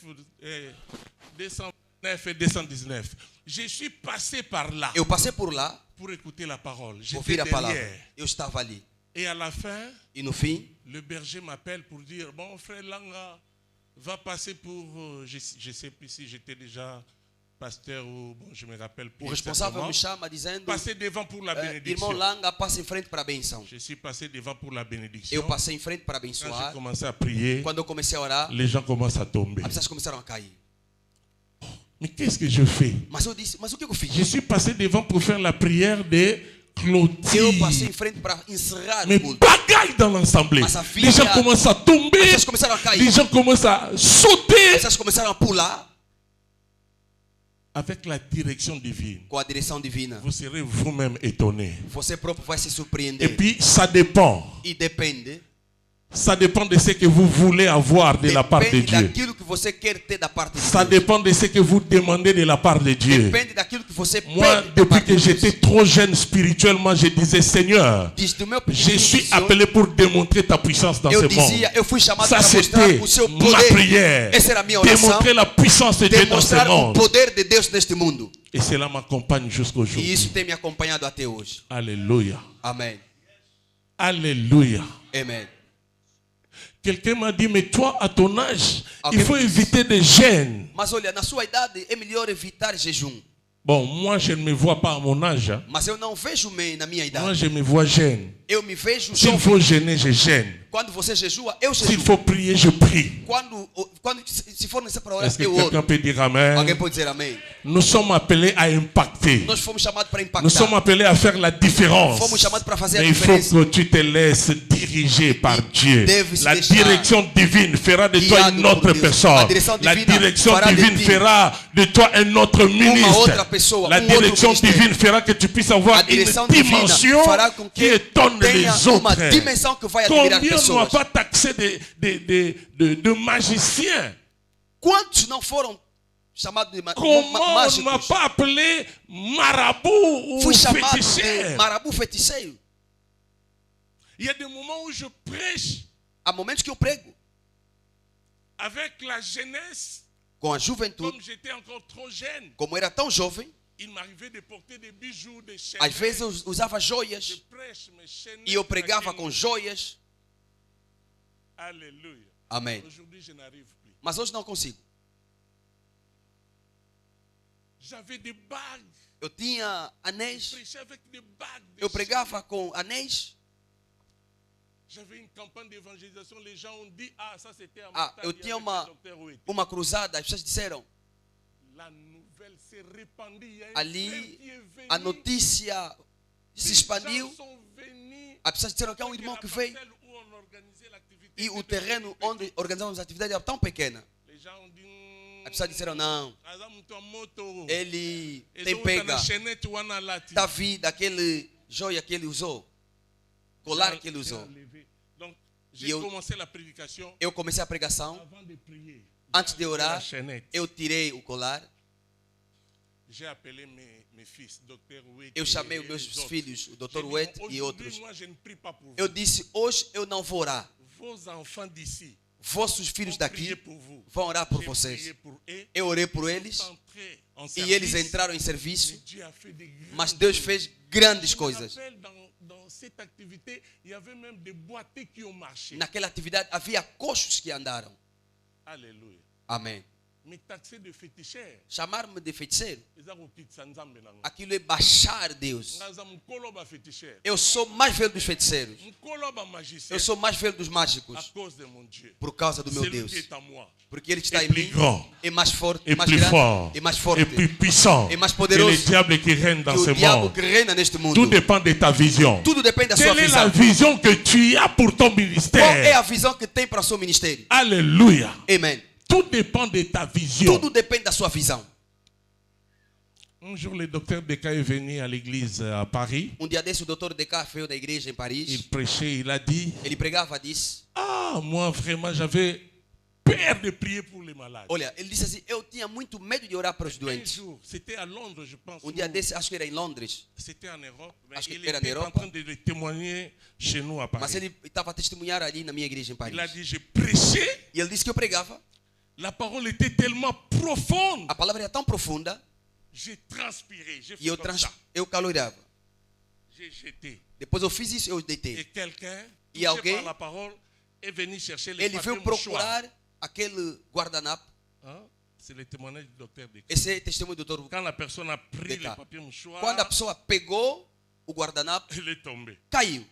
et 219. Je suis passé par là pour écouter la parole. J'étais derrière. Et à la fin, le berger m'appelle pour dire, bon frère Langa, va passer pour, je sais plus si j'étais déjà pasteur ou, bon, je me rappelle plus O responsável me exactement. chama dizendo, Passer devant pour la irmão bénédiction. Langa, passa em frente para a benção. Je suis passé devant pour la bénédiction. Eu passei em frente para Quand j'ai abençoar. commencé à prier, Quando eu comecei a orar, les gens commencent à tomber. as pessoas começaram a cair. Mais qu'est-ce que je fais? Mas eu disse, mas o que eu Je fiz? suis passé devant pour faire la prière de clôture. Eu passei em frente para encerrar Mais o culto. bagaille dans l'assemblée. Mas a Les gens filha- commencent à As tomber. pessoas começaram a cair. Les gens commencent à As sauter. pessoas começaram a pular Avec la direction divine, com a direção divina. vous serez vous-même étonné. Você próprio vai se Et surpreender. puis, ça dépend. E depende. Ça dépend de ce que vous voulez avoir de la part de Depende Dieu. daquilo que você quer ter da parte de Ça Deus. dépend de ce que vous demandez de la part de Dieu. Depende daquilo que você Moi, pede da depuis parte que de j'étais Deus. trop jeune spirituellement, je disais, Seigneur, Diz do meu je suis pequenininho, appelé pour démontrer ta puissance dans eu ce dizia, monde. eu fui chamado Ça, para mostrar c'était o seu ma poder. prière. Essa era a minha oração. Démontrer la puissance de Dieu dans ce Demonstrar o monde. poder de Deus neste mundo. Et cela m'accompagne E jusqu'aujourd'hui. isso tem me acompanhado até hoje. Alléluia. Amém. Alléluia. Amém. Quelqu'un m'a dit, mais toi, à ton âge, Ok. il faut éviter des gènes. Mas olha, na sua idade é melhor evitar jejum. Bon, moi, je ne me vois pas à mon âge. Hein. Mas eu não vejo-me na minha Moi, idade. je me vois jeune. Eu me vejo S'il jovem. faut gêner, je gêne. Quando você jejua, eu S'il jejuo. faut prier, je prie. Quando se for necessário para orar, Est-ce que eu quelqu'un oro. peut dire Amen? Alguém pode dizer amém? Nous sommes appelés à impacter. Nós fomos chamados para Nous sommes impactar. appelés à faire la différence. Fomos chamados para fazer a Mais il faut diferença. que tu te laisses diriger par Dieu. deve se La deixar direction divine fera de toi guiado une por autre Deus. personne. A direção La divina direction fará de divine ti fera de toi un autre ministre. outra pessoa, La outro direction ministério. divine fera que tu puisses avoir A une direção divina dimension fará com qui que étonne les tenha uma autres. dimensão que vai admirar Combien n'ont pessoas. pas taxé de magiciens? Quantos não foram chamados de Comment on ne m'a mágicos? pas appelé marabout ou Fui chamado de féticheur? marabu feiticeiro. Il y a des moments où je prêche Há momentos que eu prego avec la jeunesse, com a juventude, comme j'étais encore trop jeune. como era tão jovem, Il m'arrivait de porter des bijoux, des chaînes. às vezes eu usava Je joias prêche mes chaînes. e eu pregava com joias. Alléluia. Amém. Aujourd'hui, je n'arrive plus. Mas hoje não consigo. J'avais des bagues. Eu tinha Je anéis, prêchais avec des bagues. Des eu pregava com anéis. J'avais une campagne d'évangélisation. Les gens ont dit, ah, ça c'était à Ah, Montagne, eu tinha avec uma- le docteur Ouété. Uma cruzada, as pessoas disseram, La nouvelle s'est répandue. Il y a un frère ali qui est venu. a notícia se Les expandiu. gens sont venus. As pessoas disseram que há um irmão que veio La parcelle où on organisait l'activité e o était terreno petite. onde organizávamos as atividades era tão pequena. Les gens ont dit, As pessoas disseram, não, Azam tua moto. ele Eles tem vão pega estar na chenete, o analate. da vida, aquele joia que ele usou, colar que ele usou. Donc, j'ai eu- commencé la prédication Eu comecei a pregação, avant de prier. antes de La orar, chaînette. eu tirei o colar, J'ai appelé mes fils, docteur Ouet. eu chamei os meus filhos, o Dr. Wet e outros. Moi, je ne prie pas pour vous. Eu disse, hoje eu não vou orar. Vos enfants d'ici Vossos filhos vont prier daqui pour vous. vão orar por J'ai vocês. prié pour eux. Eu orei por eles Ils sont entrés en e eles service. entraram em Mais serviço, Dieu a fait des grandes mas Deus choses. fez grandes Je me coisas. rappelle, dans cette activité, il y avait même des boîtiers qui ont marché. Naquela atividade havia coxos que andaram. Alléluia. Amém. Mais taxé de féticheur. Chamaram-me de feiticeiro. Eza kokitisa nzambe nango. Aquilo é baixar Deus. Ngaza mukolo ba féticheur. Eu sou mais velho dos feiticeiros. Mukolo ba magicien. Eu sou mais velho dos À mágicos. cause de mon Dieu. Por causa do meu Celui Deus. qui est à moi. Porque Ele está Et em plus mim. grand. É mais forte, Et mais plus grande fort. e mais forte Et plus puissant. Et mais Que poderoso le diable qui règne dans que ce o diabo monde. que reina neste mundo. Tout dépend de ta vision. Tudo depende da sua Quelle est la visão. vision que tu as pour ton Qual é ministère? a visão que tem para o seu ministério? Alléluia. Amém. Tout dépend de ta vision. Tudo depende da sua visão. Un jour, le docteur Deka est venu à l'église à Paris. Dia desse, o Dr. Deca veio da igreja em Il Paris. prêchait, il a dit, Ele pregava, disse: ah, moi vraiment, j'avais peur de prier pour les malades. olha, ele disse assim: eu tinha muito medo de orar para os Un doentes. jour, c'était à Londres, je pense. Dia ou desse, acho que era em Londres, C'était en Europe. Mais Acho que il era na était en Europa. train de le témoigner chez nous à mas Paris. ele estava a testemunhar ali na minha igreja em Paris. Il a dit, je prêchais. E ele disse que eu pregava. La parole était tellement profonde. A palavra era tão profunda J'ai transpiré. J'ai e fait comme ça. eu calorava. J'ai jeté. Depois eu fiz isso, eu Et deitei. quelqu'un, E touché alguém- par la parole, est venu chercher les Ele papiers veio mouchoirs. procurar aquele guardanapo. Hein? C'est le témoignage du docteur Descartes. Esse é testemunho do doutor. Quand la personne a pris les Descartes. papiers mouchoirs, Quando a pessoa pegou o guardanapo, elle est tombée. caiu.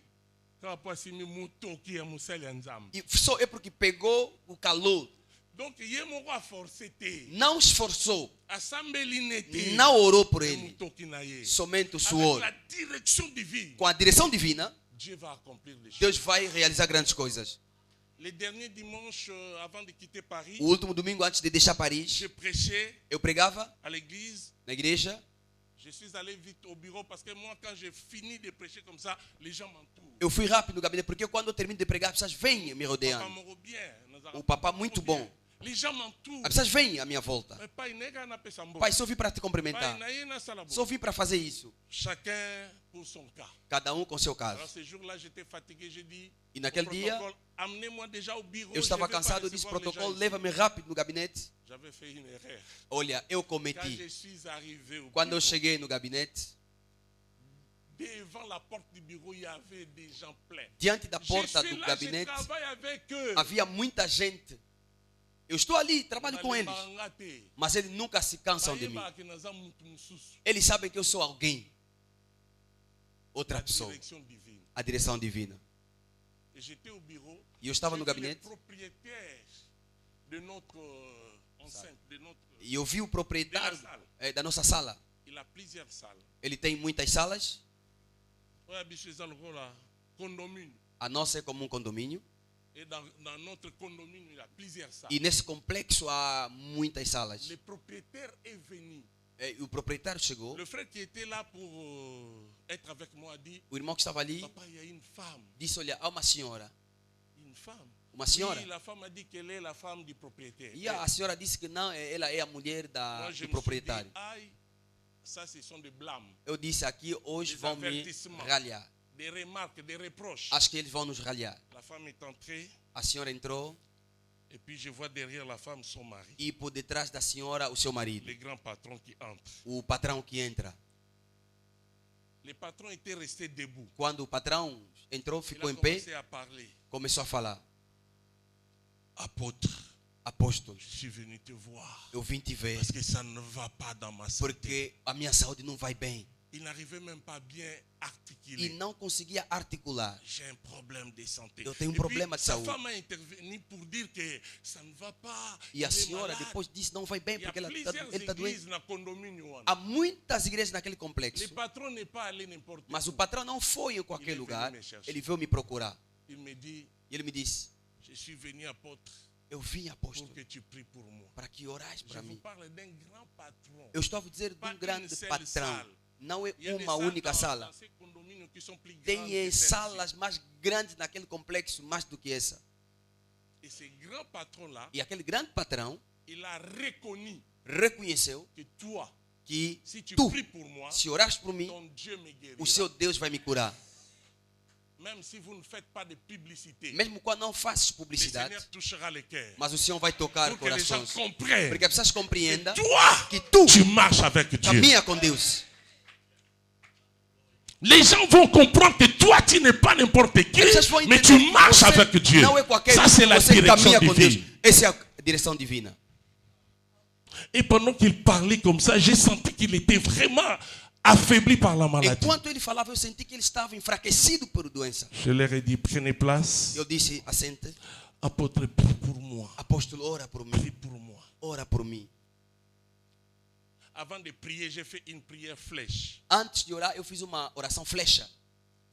Quand a passé mi mouton qui est moussel en zam. E só é porque pegou o calor. Donc, il y a mon roi forcé. Não esforçou. Assemblée n'était. Não orou por Le ele. mouton qui naillait. Somente o Avec suor. la direction divine, Com a direção divina, Dieu va accomplir les choses. Deus vai realizar grandes coisas. Les derniers dimanches, avant de quitter Paris, O último domingo antes de deixar Paris, je prêchais eu pregava à l'église. na igreja. Je suis allé vite au bureau parce que moi, quand j'ai fini de prêcher comme ça, les gens m'entourent. Eu fui rápido no gabinete porque quando eu termino de pregar, as pessoas vêm me Papa rodeando. morou bien. O papá muito bom. Les gens m'entourent. As pessoas vêm à minha volta. Mais pai, nega na peça boa. Pai, só vim para te Pai, cumprimentar. naie na sala boa. Só vim para fazer isso. Chacun pour son cas. Cada um com seu Alors caso. ce jour-là, j'étais fatigué. J'ai dit, E naquele au dia, protocole, amenez-moi déjà au bureau. eu estava je vais pas cansado, eu disse, recevoir les protocolo, gens leva-me ici. rápido no gabinete. J'avais fait une erreur. Olha, eu Quand cometi. je suis arrivé au Quando eu bureau, cheguei no gabinete, devant la porte du bureau, il y avait des gens pleins. diante da Je porta suis do là, je gabinete, travaille avec eux. havia muita gente. Eu estou ali, trabalho com eles. Mas eles nunca se cansam de mim. Eles sabem que eu sou alguém. Outra La pessoa. direction divine. A direção divina. Et j'étais au bureau. E eu estava no J'ai vu les gabinete propriétaires de notre enceinte, de notre. e eu vi o proprietário da nossa sala. Il a plusieurs salles. Ele tem muitas salas. Ouais, bicho, ils ont le rôle là. Condomine. A nossa é como um condomínio. Et dans notre condomine, il y a plusieurs salles. E nesse complexo há muitas salas. Le propriétaire est venu. E o proprietário chegou. Le frère qui était là pour être avec moi a dit, O irmão que estava ali papa, il y a une femme. disse, olha, há uma senhora. Une femme. Uma senhora. Oui, la femme a dit qu'elle est la femme du propriétaire. E a senhora disse que não, ela é a mulher Moi, je do me suis dit, proprietário. aïe, ça, ce sont des blâmes, Eu disse aqui, hoje Des vão me avertissements. ralhar. des remarques, des reproches. Acho que eles vão nos ralhar. La femme est entrée, A senhora entrou et puis je vois derrière la femme son mari, e por detrás da senhora o seu marido. le grand patron qui entre. O patrão que entra. Le patron était resté debout. Quando o patrão entrou, Il ficou a em pé, commencé à parler. começou a falar. Apôtre, Apóstolo, je suis venu te voir eu vim te ver parce que ça ne va pas dans ma santé. porque a minha saúde não vai bem. Il n'arrivait même pas bien E articuler. não conseguia articular. J'ai un problème de santé. Eu tenho Et problema puis, de sa saúde. femme a intervenu pour dire que ça ne va pas. E a il est senhora malade. depois disse, não vai bem Il y a porque plusieurs ele está doente. églises dans le condominium. Há muitas igrejas naquele Le complexo. patron n'est pas allé n'importe où. Mas o patrão não foi em qualquer Ele veio lugar. me chercher. Ele veio me procurar. Il me dit, E ele me disse, je suis venu apôtre eu vim, pour apóstolo, que tu pries pour moi. para que orais Je para vous mim. parle d'un grand patron. Eu estou a dizer de Pas um grande une seule patrão. salle. Não é Il y a des uma salles única dans sala. ces condominiums qui sont plus grandes Tem que celle-ci. salas mais grandes naquele complexo, mais do que essa. Et ce grand patron-là, E aquele grande patrão il a reconnu reconheceu que toi, que si tu tu, pries pour moi, se orares por mim, ton Dieu me guérira. o seu Deus vai me curar. Même si vous ne faites pas de publicité, Mesmo quando não fazes le publicidade, Seigneur touchera les cœurs. mas o Senhor vai tocar Pour que les gens corações. comprennent Porque as pessoas compreendam toi, que tu tu marches avec Dieu. caminha com Deus. Les gens vont comprendre que toi, tu n'es pas n'importe qui, As pessoas vão mais entender tu marches que você avec Dieu. não é qualquer Ça, c'est la você direction caminha com Deus. divine. Essa é a direção divina. Et pendant qu'il parlait comme ça, j'ai senti qu'il était vraiment affaibli par la maladie. Enquanto ele falava, eu senti que ele estava enfraquecido por doença. Je leur ai dit, prenez place. Eu disse, assente, Apôtre, prie pour moi. apóstolo, ora por Prie mim. pour moi. Ora por mim. Avant de prier, j'ai fait une prière flèche. Antes de orar, eu fiz uma oração flecha.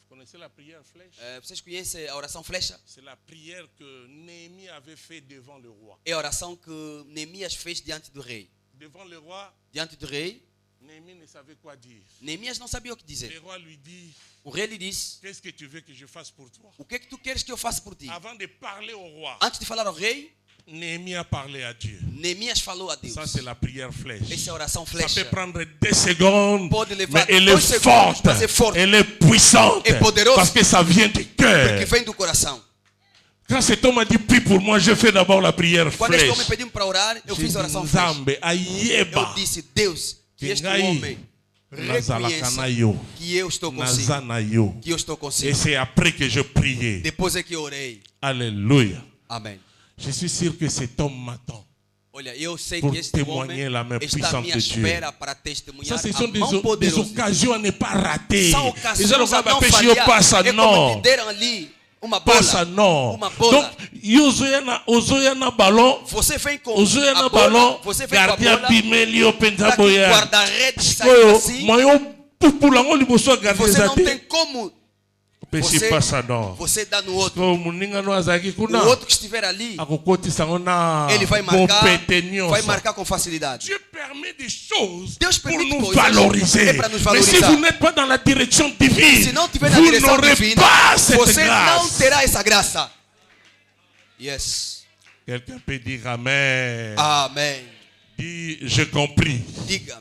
Vous connaissez la prière flèche? Vocês conhecem a oração flecha? C'est la prière que Néhémie avait fait devant le roi. É a oração que Neemias fez diante do rei. Devant le roi, Diante do rei, Néhémie ne savait quoi dire. Neemias não sabia o que Le dizer. roi lui dit, O rei lhe disse, qu'est-ce que tu veux que je fasse pour toi? o que é que tu queres que eu faça por ti? Avant de parler au roi, Antes de falar ao rei, Néhémie a parlé à Dieu. Neemias falou a Deus. Ça, c'est la prière flèche. Essa é a oração Ça flecha. peut prendre 2 secondes, Pode levar mais elle 2 est segundos, forte. mas é forte. Elle est puissante. É poderosa. Parce que ça vient du cœur. Porque vem do coração. Quand cet homme a dit prie pour moi, je fais d'abord la prière Quando este homem flèche. pediu para orar, eu J'ai fiz dit, a oração flecha. Nzambe, Ayeba, Eu disse, Deus, que este Ngai, homem Nazalaka na reconheça yo. que eu estou consigo. Naza na yo. Que eu estou Et consigo. c'est après que je priais. Depois é que eu orei. Alléluia. Amém. Je suis sûr que cet homme m'attend. Olha, eu sei Pour que este témoigner homem la main está à puissante minha de Dieu. espera para testemunhar Ça, ce a sont mão des poderosa. occasions à ne pas rater. São Les ocasiões gens a vont não pêcher, falhar. passa É como non. te deram ali uma bola. Passa non. Uma bola. Donc, ozoya na ballon. Você vem com Ozoya a na bola. ballon. Você vem com a Gardien bola. bimeli openza Para que boya. guarda-redes saia Oyo, assim. moyo pupulango liboso ya gardien Você não tem zate. como. Pesi Você, passa non. você dá no outro. Ko muninga no azaki kuna. O outro que estiver ali, Akokotisa ngo na ele vai bom marcar, pete nyonso. vai marcar com facilidade. Dieu permet des choses Deus pour permite nous coisas valoriser. é para nos Mais si valorizar. vous n'êtes pas dans la direction divine, Se não tiver na vous direção n'aurez divina, pas cette você não grâce. terá essa graça. Yes. Quelqu'un peut dire Amen. Amém. Dis, j'ai compris. Diga,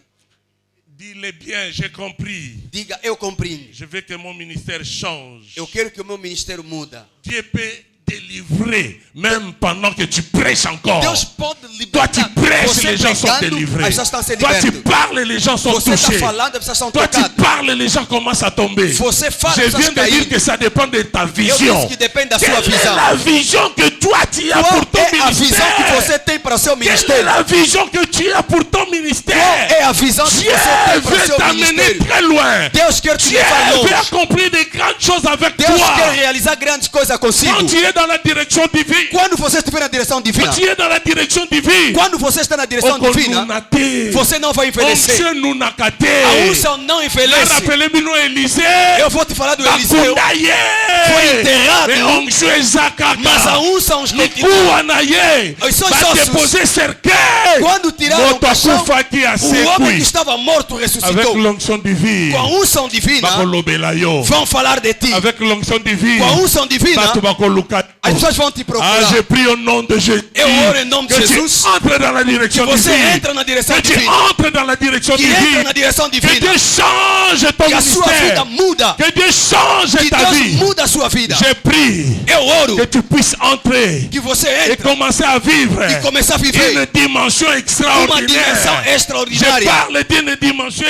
Dis-le bien, j'ai compris. diga, eu compreendo. Je veux que mon ministère change. Eu quero que o meu ministério muda. Dieu peut délivrer, même pendant que tu prêches encore. Deus pode Toi, libertar. tu prêches, Você les gens sont pregando, délivrés. as pessoas estão sendo Toi, tu libertas. parles, les gens sont Você está touchés. falando, as pessoas são Toi, tu tocadas. parles, les gens commencent à tomber. Você fala, Je as pessoas viens de dire caindo. que ça dépend de ta Eu vision. disse que depende da sua Quelle est visão. la vision que toi tu as Qual pour ton é a visão ministère? que você tem para o seu Quelle est ministério? la vision que tu as pour ton ministère? É a visão que Dieu você tem para o veut seu t'amener ministério. très loin. Deus quer te Dieu levar veut longe. accomplir de grandes choses avec Deus quer toi. realizar grandes coisas consigo. Quand tu es dans la direction divine, Quando você estiver na direção divina, quand tu es dans la direction divine, quando você está na direção Oko divina, nunate. você não vai envelhecer. Onction nunakate. A unção não Là, envelhece. rappelez-moi Élisée. Eu vou te falar do Eliseu. Foi enterrado. Mais onction ezakaka. Mas a unção continua. Likuwa na ye. Os seus Va ossos. déposer cercueil. Quando tiraram o Moto caixão, akufaki o homem que asekui. estava morto Avec ressuscitou. l'onction divine. Com a unção divina, Bakolobela yo. vão falar de ti. Avec l'onction divine. Com a unção divina, Bato bakoluka. as pessoas vão te Ah, procurar. je prie au nom de Jésus. Eu oro em nome de Que tu Jesus. entres dans la direction Que você divine. entra na direção Que tu divina. entres dans la direction Que entra divine. na direção Que divina. Dieu change ton Que a sua vida ministère. muda. Que Dieu change Que ta Deus vie. muda a sua vida. Je prie Eu oro que tu puisses entrer que você et entre commencer à vivre e começar a une viver dimension uma dimensão extraordinaire. Je extraordinária. parle d'une dimension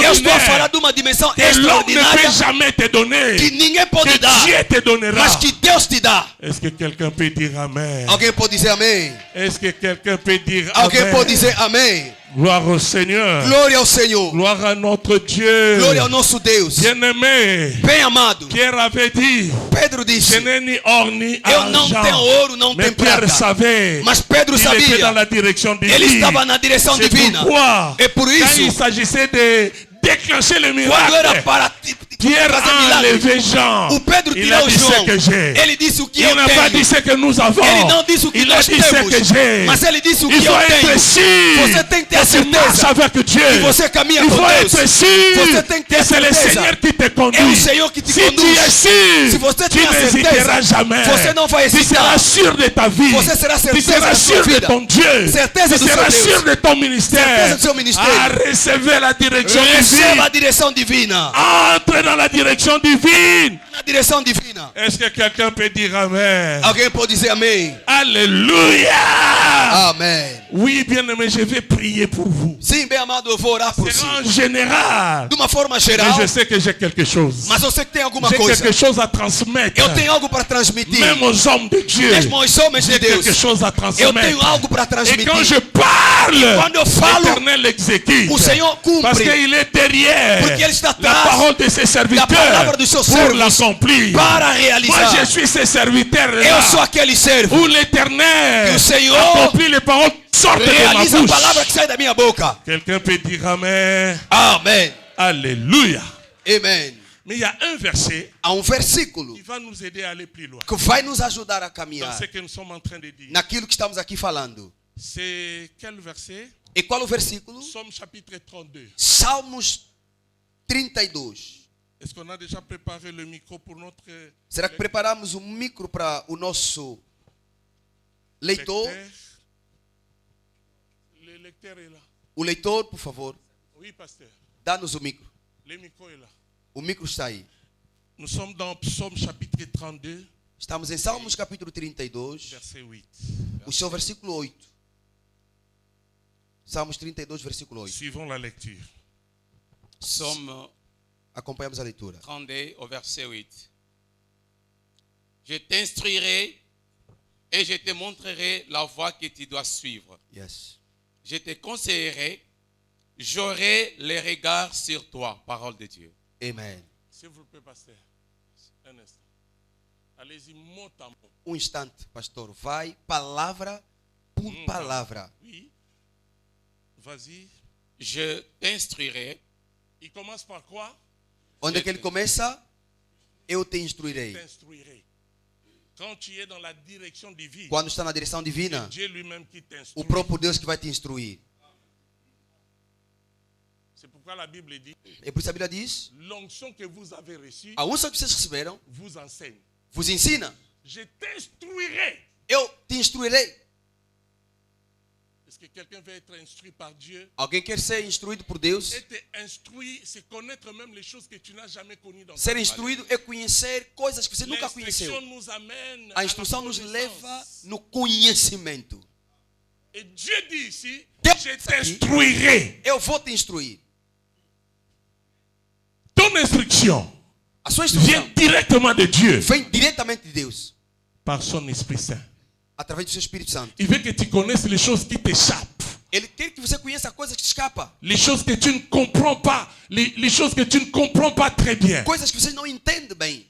Eu estou a falar extraordinaire de uma dimensão que l'homme ne peut extraordinária jamais te donner, que ninguém que pode dar, Dieu te donnera. mas que Deus te dá. Est-ce que quelqu'un peut dire Amen? Alguém pode dizer amém? Est-ce que quelqu'un peut dire Alguém Amen? pode dizer amém? Gloire au Seigneur. Glória ao Senhor. Gloire à notre Dieu. Glória ao nosso Deus. Bien-aimé, Bem amado, Pierre avait dit, Pedro je disse, n'ai ni or ni eu não argent. tenho ouro, não Mais tenho Pierre prata. savait Mas Pedro qu'il était dans sabia, la direction divine. ele estava na direção C'est divina. pourquoi, É por quand il isso, s'agissait de déclencher le quando era miracle, para Pierre fazer a milagre, enlevé Jean. o Pedro Il a tirou dit ce João. que j'ai. Ele disse o que Il eu n'a pas dit tenho. ce que nous avons. Ele não disse o que Il a nós dit ce que temos, j'ai. mas ele disse o Il que eu faut être tenho. sûr Você tem que ter a que tu marches certeza avec Dieu. que você caminha Il com faut Deus. être sûr Você tem que ter que a c'est le certeza. Seigneur qui te É o conduit. Senhor que te Si tu conduz. es sûr, Se você tu tem a n'hésiteras certeza, jamais. você não vai Tu hesitar. seras sûr de ta vie. Você será Tu certeza seras da sua sûr de vida. ton Dieu. Certeza Tu do seu seras Deus. sûr de ton ministère. Certeza do seu ministério. À recevoir la direction Receba a divine. direção divina. Entre dans la direction divine. Na direção divina. Est-ce que quelqu'un peut dire Amen? Alguém pode dizer amém? Alléluia. Amém. Oui, bien-aimé, je vais prier pour vous. Sim, bem amado, eu vou orar por C'est si. en général. De uma forma Mais geral, je sais que j'ai quelque chose. mas eu sei que tem alguma J'ai coisa. quelque chose à transmettre. Eu tenho algo para transmitir. Même aux hommes de Dieu. Mesmo aos homens de J'ai Deus. quelque chose à Eu transmettre. tenho algo para Et transmitir. quand je parle, quando eu falo, l'Éternel exécute. o Senhor cumpre. Parce qu'il est derrière Porque ele está la atrás parole de ses serviteurs da palavra dos seus pour servos l'accomplir. para Moi, realizar. je suis ce serviteur-là Eu sou aquele servo où l'Éternel que o Senhor accomplit les paroles qui sortent de ma realiza a bouche. palavra que sai da minha boca. Quelqu'un peut dire Amen. Amém. Alléluia. Amen. Mais il y a un verset Há versículo qui va nous aider à aller plus loin. que vai nos ajudar a Dans caminhar ce que nous sommes en train de dire. naquilo que estamos aqui falando. C'est quel verset? E qual o versículo? Somme chapitre 32. Salmos 32. Est-ce qu'on a déjà préparé le micro pour notre Será que preparamos um micro para o nosso leitor? Le lecteur est là. O leitor, por favor, Oui, pasteur. dá-nos o micro. Le micro est là. O micro está aí. Nous sommes dans Psaume chapitre 32, Estamos em Salmos capítulo 32, verset 8. o seu versículo 8. Salmos 32, versículo 8. Suivons la lecture. Psaume Acompanhamos a leitura. 32 au verset 8. Je t'instruirai et je te montrerai la voie que tu dois suivre. Yes. Je te conseillerai, j'aurai les regards sur toi. Parole de Dieu. Amen. S'il vous plaît, pasteur. Un instant. Allez-y, mot à mot. Instante, pastor. Vai palavra por palavra. Oui. Vas-y. Je t'instruirai. Il commence par quoi? Onde é que ele começa? Eu te instruirei. T'instruirai. Quand tu es dans la direction divine, Quando está na direção c'est divina, Dieu lui-même qui o t'instruit. próprio Deus que vai te instruir. C'est pourquoi la Bible dit, E por isso a Bíblia diz: l'onction que vous avez reçue a unção que vocês receberam vous enseigne. vos ensina. Je t'instruirai. Eu te instruirei. Est-ce que quelqu'un veut être instruit par Dieu? Alguém quer ser instruído por Deus? Être instruit, c'est connaître même les choses que tu n'as jamais connues dans Ser ta vie. instruído é conhecer coisas que você nunca conheceu. L'instruction nous amène A à instrução la nos connaissance. leva no conhecimento. Et Dieu dit ici, Deus je diz aqui, t'instruirai. eu vou te instruir. Ton instruction A sua vient instrução directement de Dieu vem diretamente de Deus, par son Esprit Saint. através do seu Espírito Santo. Il veut que tu connaisses les choses qui t'échappent. Ele quer que você conheça coisas que te escapam, Les choses que tu ne comprends pas. Les choses que tu ne comprends pas très bien. coisas que você não entende bem.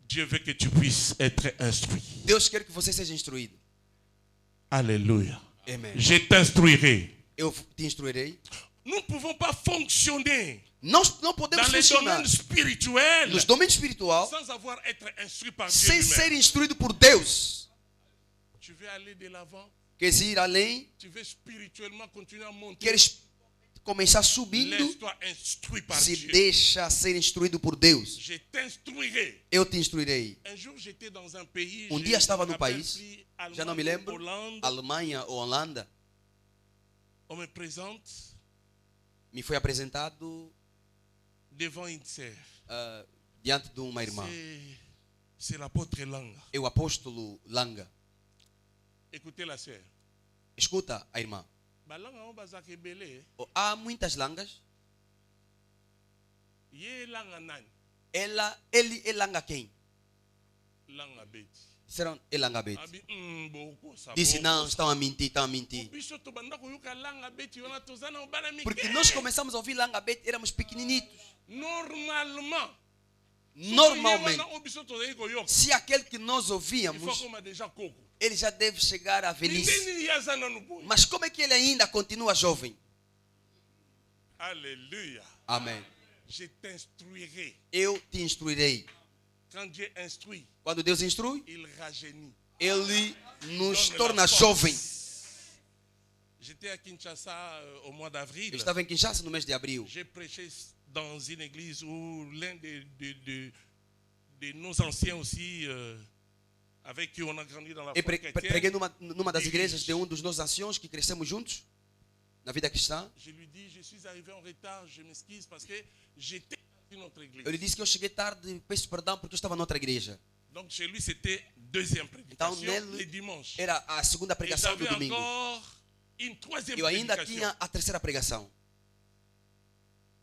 Dieu veut que tu puisses être instruit. Deus quer que você seja instruído. Alléluia. Amém. Je t'instruirai. Eu te instruirei. Nous ne pouvons pas fonctionner Nós não dans podemos les funcionar domaines spirituels nos domínios espiritual sans avoir être instruit par Dieu sem ser lui-même. instruído por Deus. Tu veux aller de l'avant, Queres ir além, tu veux spirituellement continuer à monter. queres começar subindo, Laisse-toi instruire par se Dieu. deixa ser instruído por Deus. Je t'instruirai. Eu te instruirei. Un jour, j'étais dans un pays. Um je dia estava me no rappelle país, plus, já não me Allemagne, lembro, Hollande. Alemanha ou Holanda, On me présente me foi apresentado devant une sœur. diante de uma irmã. C'est l'apôtre Langa. É o apóstolo Langa. Écoutez la sœur. Escuta a irmã. Balanga on bazak ebele. Há muitas langas. Ye langa nani? Ele é langa quem? Langa beti. Disseram é langa bete. Abi boko sa. Disse não, estão a mentir, estão a mentir. Biso to banda ko yuka langa beti wana tozana obana mike. Porque nós começamos a ouvir langa bete, éramos pequeninitos. Normalement. Normalmente, O biso to zai ko yok. se aquele que nós Il faut ouvíamos, qu'on m'a déjà coco. ele já deve chegar à velhice. Nini yazana no boy. Mas como é que ele ainda continua jovem? Alléluia. Amém. Je t'instruirai. Eu te instruirei. Quand Dieu instruit, Quando Deus instrui, il rajeunit. ele nos Donne torna la force. jovens. J'étais à Kinshasa au mois d'avril. Eu estava em Kinshasa no mês de abril. J'ai prêché dans une église où l'un de nos anciens aussi, avec qui on a grandi dans la E foi preguei chrétienne, numa das igrejas de um dos nossos anciões que crescemos juntos na vida cristã. je lui dis, je suis arrivé en retard, je m'excuse parce que j'étais dans une autre église. Eu lhe disse que eu cheguei tarde, peço perdão porque eu estava noutra igreja. Donc chez lui, c'était deuxième prédication, Então, nele, le dimanche. Era a segunda Et pregação do j'avais domingo. encore une troisième Eu ainda prédication. tinha a terceira pregação.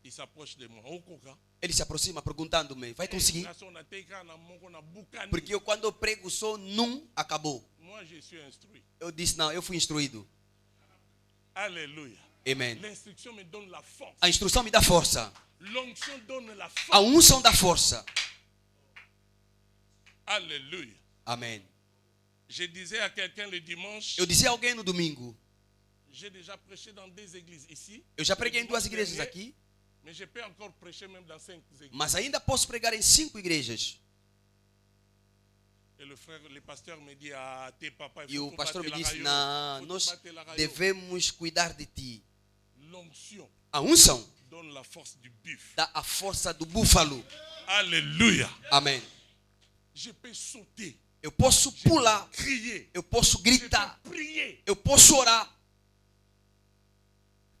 Il s'approche de moi. Oh, Koka. Ele se aproxima perguntando-me, vai conseguir? Naso na teka na mongo na bukani. Porque eu quando eu prego só num, acabou. Moi, je suis instruit. Eu disse, não, eu fui instruído. Alléluia. Amém. L'instruction me donne la force. A instrução me dá força. L'onction donne la A force. unção dá força. Alléluia. Amém. Je disais à quelqu'un le dimanche, Eu dizia a alguém no domingo, j'ai déjà prêché dans 2 églises ici. eu já preguei em Le 2 dimanche igrejas dernier, aqui, Mais je peux encore prêcher même dans 5 églises. mas ainda posso pregar em 5 igrejas. Et le frère, le pasteur me dit, ah, tes papa, il E faut o te pastor me battre la disse, raio, não, faut te nós battre la raio. devemos cuidar de ti. L'onction A unção donne la force du buff. dá a força do búfalo. Alléluia. Amém. Je peux sauter, Eu posso pular, crier, eu posso je gritar, peux prier. eu posso orar,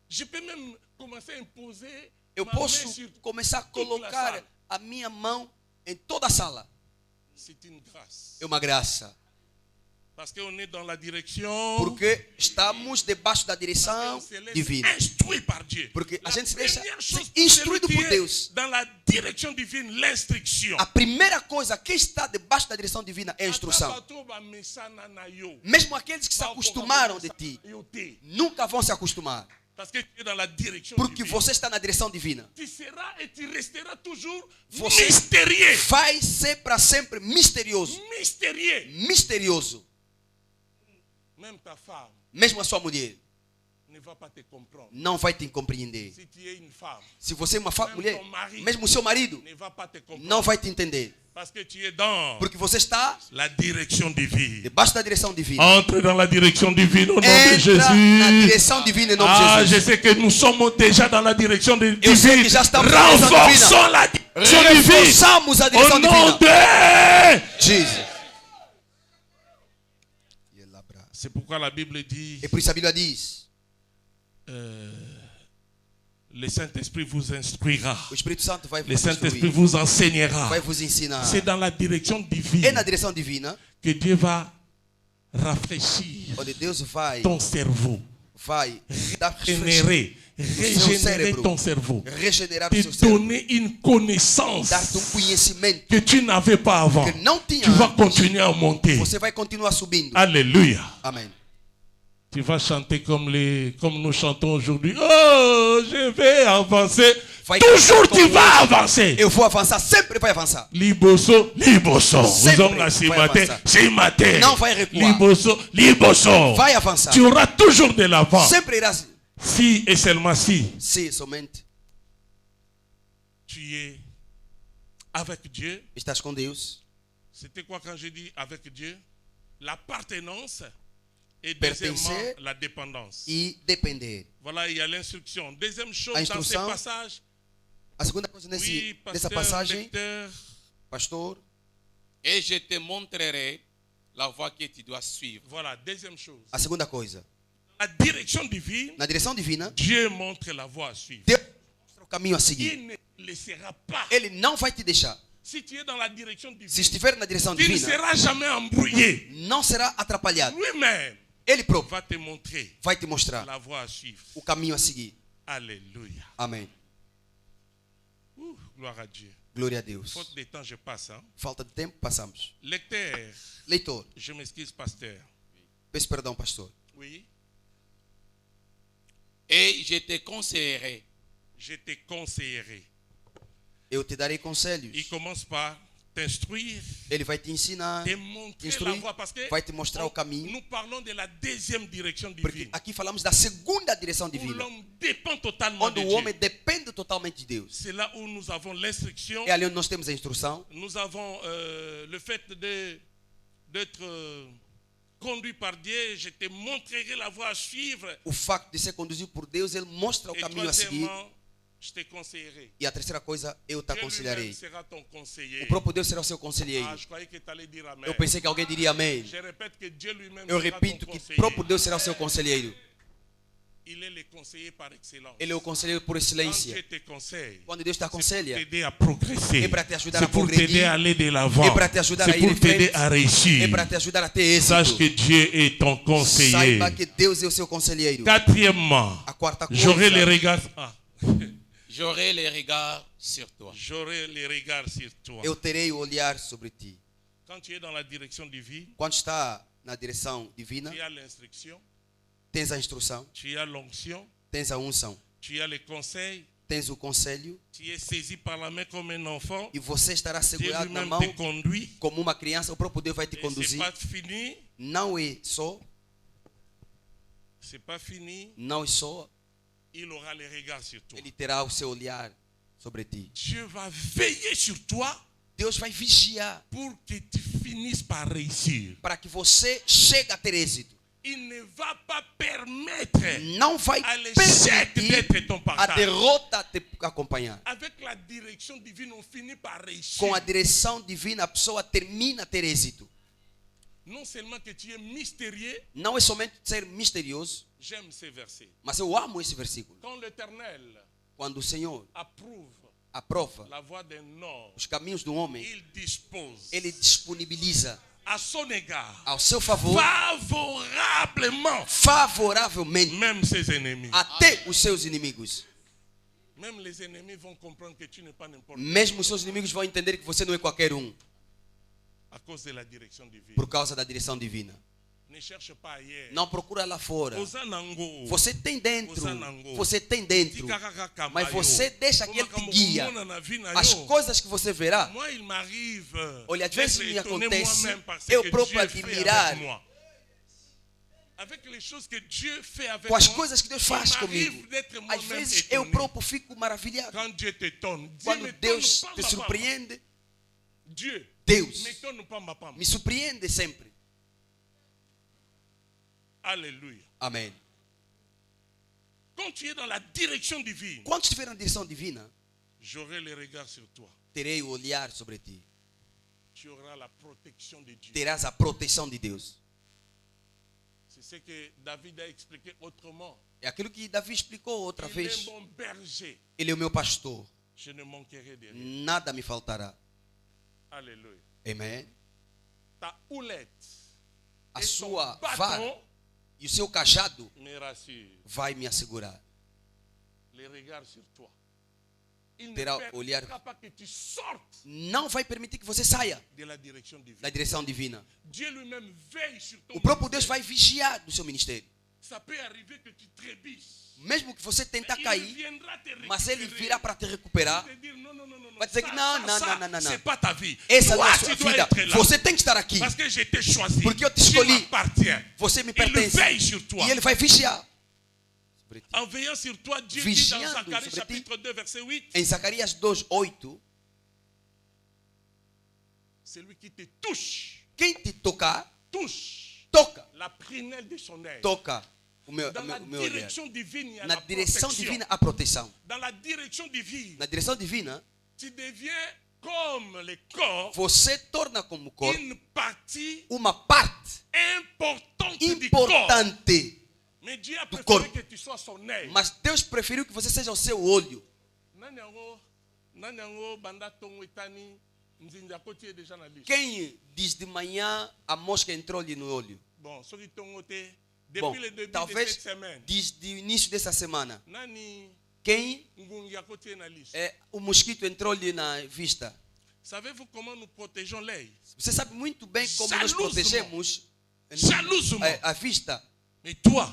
Je peux même commencer à imposer eu ma main posso sur... começar a colocar a minha mão em toda a sala. C'est une grâce. É uma graça. Parce qu'on est dans la direction. Porque estamos debaixo da direção On se laisse divina. instruit par Dieu. Porque a La gente se deixa première ser chose pour celui instruído qui por est Deus. dans la direction divine, l'instruction. A primeira coisa, quem está debaixo da direção divina é a instrução. Mesmo aqueles que se acostumaram de ti, nunca vão se acostumar. Parce que tu es dans la direction Porque divine. você está na direção divina. Tu seras et tu resteras toujours Você mystérieux. vai ser para sempre misterioso. Mystérieux. Misterioso. Même ta femme Mesmo a sua mulher ne va pas te comprendre. não vai te compreender. Si tu es une femme, Se você é uma Mesmo mulher, ton mari. mesmo o seu marido ne va pas te comprendre. não vai te entender. Parce que tu es dans Porque você está la direction divine. debaixo da direção divina. Entre dans la direction divine au nom de Entra na Jésus. direção divina em nome Ah, de je Jesus. sais que nous sommes déjà dans la direction divine. Eu sei que já estamos na direção Renforçons la direction divine. Reforçamos a Au direção nom divina. de... Jesus. C'est pourquoi la Bible dit, E por isso a Bíblia diz: le Saint-Esprit vous instruira. o Espírito Santo vai Le vos Saint-Esprit instruir, vous enseignera. vai vos ensinar. C'est dans la direction É divine na direção divina que Dieu va rafraîchir onde Deus vai ton cerveau, dar régénérer cérebro. ton cerveau, regenerar o te seu cérebro, donner une connaissance dar-te conhecimento que tu n'avais pas avant. que não tinha Tu vas antes. continuer à monter. Você vai continuar subindo. Alléluia. Amém. Tu vas chanter comme nous chantons aujourd'hui. Oh, je vais avancer. Vai Toujours cantar tu como vas hoje. avancer. Eu vou avançar, sempre vai avançar. Liboso, liboso. Nous Sempre sommes là ce vai matin. avançar. Ce matin. Não vai recuar. Liboso, liboso. Vai avançar. Tu auras toujours de l'avant. Sempre irás. Si et seulement si Se somente tu es avec Dieu. estás com Deus, C'était quoi quand je dis avec Dieu? L'appartenance et Pertencer deuxièmement la dépendance. e depender. Voilà, il y a l'instruction. Deuxième chose A dans ces instrução. passages. A segunda coisa Oui, nessa pasteur, passagem, lecteur, pastor, Et je te montrerai la voie que tu dois suivre. voilà, deuxième chose. a segunda coisa. La direction divine, Na direção divina, Dieu montre la voie à suivre. Deus mostra o caminho a seguir. Il ne laissera pas. Ele não vai te deixar. Si tu es dans la direction Se divine, estiver na direção tu ne divina, seras jamais embrouillé. não será atrapalhado. Lui-même Ele próprio va te montrer vai te mostrar la voie à suivre. o caminho a seguir. Alléluia. Amém. Gloire à Dieu. Glória a Deus. Faute de temps, je passe. Hein? Falta de tempo, passamos. Lecteur, Leitor, je m'excuse, pasteur. peço perdão, pastor. Oui, Et je te conseillerai. je te conseillerai. Eu te darei Il conselhos. commence par t'instruire, Ele vai te ensinar, te montrer la instruir, voie. Parce que vai te mostrar o caminho. nous parlons de la deuxième direction Porque divine. aqui falamos da segunda direção Où divina, l'homme dépend totalement onde de o Dieu. homem depende totalmente de Deus. C'est là où nous avons l'instruction. É ali onde nós temos a instrução, Nous avons le fait d'être conduit par Dieu. Je te montrerai la voie à suivre. o facto de ser conduzido por Deus, ele mostra o Et caminho a seguir. troisièmement, je te conseillerai. E a terceira coisa, eu te Dieu lui-même aconselharei. sera ton conseiller. O próprio Deus será o seu conselheiro. Ah, je croyais que tu allais dire amen. Eu pensei que alguém diria amém. Je répète que Dieu lui-même Eu sera repito ton que o conseiller. próprio Deus será o seu conselheiro. Il est le conseiller par excellence. Ele é o conselheiro por Quand excelência. Dieu te conseille, Quando Deus te c'est pour aconselha, t'aider à progresser. é para te ajudar C'est a pour progredir. t'aider à aller de l'avant. É para te ajudar a C'est ir pour em t'aider frente. à réussir. É para te ajudar a ter Sache que êxito. Dieu est ton conseiller. Saiba que Deus é o seu conselheiro. Quatrièmement, A quarta j'aurai les coisa, regards. Ah. J'aurai les regards sur toi. J'aurai les regards sur toi. eu terei o olhar sobre ti. Quand tu es dans la direction divine, Quando está na direção divina, tu as l'instruction, tens a instrução, tu as l'onction, tens a unção, tu as les conseils, tens o conselho tu es saisi par la main comme un enfant. e você estará Dieu segurado na lui-même mão te conduit. como uma criança. O próprio Deus vai te Et c'est conduzir. pas fini. Não é só, C'est pas fini. não é só, Il aura les regards sur toi. ele terá o seu olhar sobre ti. Dieu va veiller sur toi Deus vai vigiar pour que tu finisses par réussir. para que você chegue a ter êxito. Il ne va pas permettre Não vai à l'échec permitir d'être ton a partage. derrota te acompanhar. Avec la direction divine, on finit par réussir. Com a direção divina, a pessoa termina a ter êxito. Non seulement que tu es mystérieux, Não é somente ser misterioso, j'aime ces versets. mas eu amo esse versículo. Quand l'Éternel Quando o Senhor approuve aprova la voie d'un homme, os caminhos do homem, il dispose ele disponibiliza à son égard, ao seu favor, favorablement, favoravelmente, même ses ennemis. até os seus inimigos. Même les ennemis vont comprendre que tu n'es pas n'importe qui Mesmo os seus inimigos vão entender que você não é qualquer um, à cause de la direction divine. por causa da direção divina. Ne cherche pas ailleurs. Não procura lá fora. Osanango. Você tem dentro. Osanango. Você tem dentro. Tikakaka Mas kamayo. você deixa que ele te Como guia. kamona na vie na As yo. coisas que você verá, Moi, il m'arrive olha, às vezes d'être me étonné acontece, moi-même par ce eu que próprio Dieu fait admirar avec moi. Avec les choses que Dieu fait avec com as moi, coisas que Deus il faz m'arrive comigo. d'être Às moi-même vezes étonné. eu próprio fico maravilhado. Quand Dieu t'étonne, Dieu Quando m'étonne Deus pas, te ma surpreende, Dieu Deus m'étonne pas, ma femme. me surpreende sempre. Alléluia. Amém. Quand tu es dans la direction divine, Quando estiver na direção divina, j'aurai les regards sur toi. terei o olhar sobre ti. Tu auras la protection de Dieu. Terás a proteção de Deus. C'est ce que David a expliqué autrement. É aquilo que Davi explicou outra Il est vez. mon berger. Ele é o meu pastor. Je ne manquerai de rien. Nada me faltará. Alléluia. Amém. Ta houlette A et ton sua bâton vara e o seu cajado me rassure. vai me assegurar. Les regards sur toi. Il ne Terá olhar. permettra pas que tu sortes Não vai permitir que você saia de la direction divine. da direção divina. Dieu lui-même veille sur ton O próprio Deus ministère. vai vigiar do seu ministério. Ça peut arriver que tu trébuches. Mesmo que você tentar Il cair, viendra te mas ele récupérer. virá para te recuperar. Te dire, non, non, non, non, Vai dizer que não, não, ça, não, não, não. c'est pas ta vie. Essa não Toi, é a sua tu dois vida. être là. Você tem que estar aqui. Parce que je t'ai choisi. Porque eu te Tu escolhi. m'appartiens. Você me Il pertence. veille sur toi. E ele vai vigiar. En veillant sur toi, Dieu dit Vigiando dans Zacharie sobre ti. chapitre 2, verset 8, Em Zacarias 2:8, celui qui te touche, quem te tocar, touche toca. la prunelle de son œil. Toca o meu Dans la olhar. direction divine, il y a Na la direção protection. divina, a proteção. Dans la direction divine, Na direção divina, tu deviens comme le corps, você torna como corpo une partie uma parte importante du corps. importante. Mais Dieu a do préféré corpo. que tu sois son œil. Mas Deus preferiu que você seja o seu olho. Nanyango banda tongo etani nzinza koti est déjà na liste. Quem diz de manhã a mosca entrou-lhe no olho? Bon, soki tongo te Bom, depuis le début de talvez cette semaine. desde o início dessa semana. Nani Quem ngungi ya koti na liste. o mosquito entrou-lhe na vista? Savez-vous comment nous protégeons l'œil? Você sabe muito bem como nós Jalousement. protegemos Jalousement. a vista. Mais toi,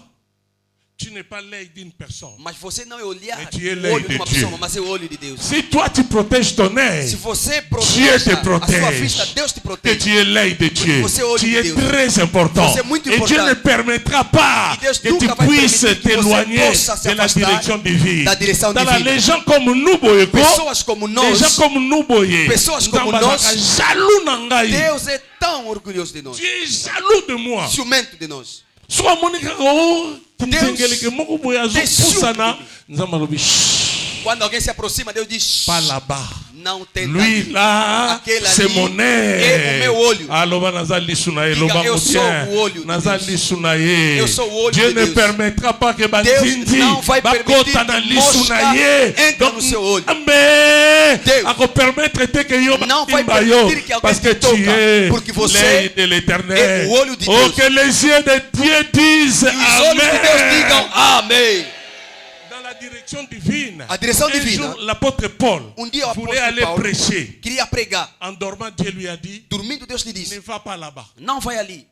tu n'es pas l'œil d'une personne. Mas você não é olhar Mas tu é o l'œil olho de de uma Dieu. pessoa, mas é o olho de Deus. Si toi tu protèges ton œil, Se você Dieu protege te a sua protège. vista, Deus te que protege. tu es l'œil de Dieu, Você é o olho tu de es Deus. très important. Você é muito Et Dieu importante. ne permettra pas E Deus que tu nunca vai puisses permitir que você t'éloigner possa se de la afastar direction divine. da direção Dans la divina. les gens comme nous, boyeko, Pessoas como les nós, gens comme nous, boye, Pessoas como Nzamba nós, azalaka jaloux na ngai. Deus é tão orgulhoso de nós. Tu es jaloux de moi. Ciumento de nós. So amoni kaka o tinzengeleke moko boye azopusana ciúme. Nzamba alobi shh, Quando alguém se aproxima, Deus diz: pas là-bas. não tenta. Lui là, Aquele c'est ali mon é o meu olho. aloba naza lisu na ye, Diga, loba eu sou motien, o olho de naza Deus. lisu na ye. Eu sou o olho Dieu de ne Deus. permettra pas que Deus banzinzi não vai permitir bakota na que lisu mosca na ye. entre no seu olho. Mais Deus ako permettre te que yo não vai batimba yo, permitir que alguém parce que te toca, tu es porque você l'œil de l'éternel. é o olho de Oh, Deus. que les yeux de Dieu disent E os olhos de Deus digam Amen. amém. Dans la direction divine, A direção un divina, jour, l'apôtre Paul dia o voulait apóstolo aller Paulo prêcher. queria pregar. En dormant, Dieu lui a dit, Dormindo, Deus lhe ne disse: va pas là-bas. não vai ali.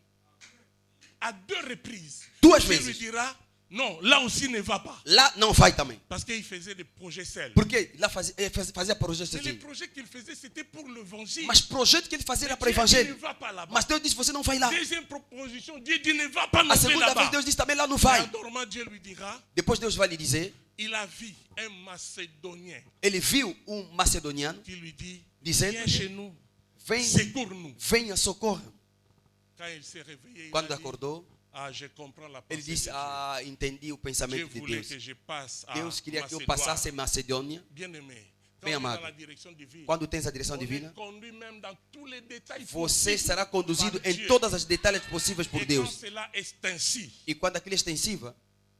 À deux reprises, Duas Dieu vezes. lui dira, non, là aussi ne va pas. Lá não vai também. Parce qu'il faisait des projets seuls. Porque lá fazia projetos Et les assim. projets qu'il faisait, c'était pour l'évangile. Mas projeto que ele fazia era para o Dieu dit, ne evangelho. va pas là-bas. Mas Deus disse: você não vai lá. Deuxième proposition, Dieu dit, ne va pas non A plus segunda vez, là-bas. Deus disse também: lá não Et vai. en dormant, Dieu lui dira, Depois Deus vai lhe dizer: il a vu un Macédonien ele viu macedoniano qui lui dit, dizendo: viens chez nous, vem, secours-nous. venha, socorra. Quand il s'est réveillé, il Quando a dit, acordou, ah, je comprends la ele pensée disse: de Dieu. ah, entendi o Dieu pensamento de voulait Deus. que je passe à Deus queria que eu Macédoine. passasse em Macedônia. Bien-aimé, quand Bem on est amado. dans la direction divine, Quando tens a direção on est divina, conduit même dans tous les détails você possibles será conduzido par em Dieu. todas as detalhes possíveis por Et quand Deus. cela est ainsi, E quando aquilo é extensiva,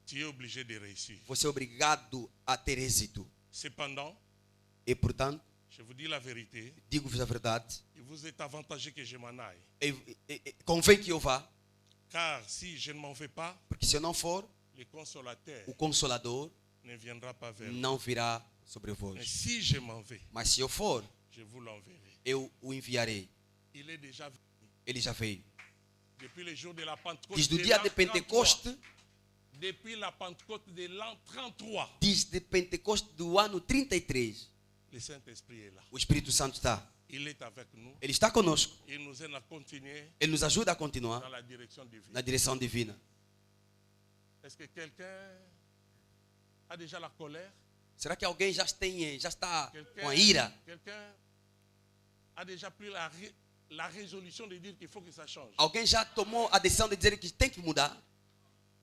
tu es obligé de réussir. você é obrigado a ter êxito. Cependant, E portanto, Je vous dis la vérité. Digo-vos a verdade. Il vous est avantageux que je m'en aille. Convém que eu vá, Car si je ne m'en vais pas, porque se eu não for, le consolateur o Consolador ne viendra pas vers vous. não virá sobre vós. Mais si je m'en vais, Mas se eu for, je vous l'enverrai. eu o enviarei. Il est déjà venu. Ele já veio. Depuis le jour de la Pentecôte. Diz do de dia l'an de 33. Pentecoste, Depuis la Pentecôte de l'an 33. diz de Pentecoste do ano 33. Le Saint-Esprit est là. O Espírito Santo está. Il est avec nous. Ele está conosco. Il nous aide à continuer Ele nos ajuda a continuar dans la direction divine. na direção divina. Est-ce que quelqu'un a déjà la colère? Será que alguém já está Quelqu'un com a ira? quelqu'un a déjà pris la résolution de dire qu'il faut que ça change? Alguém já tomou a decisão de dizer que tem que mudar?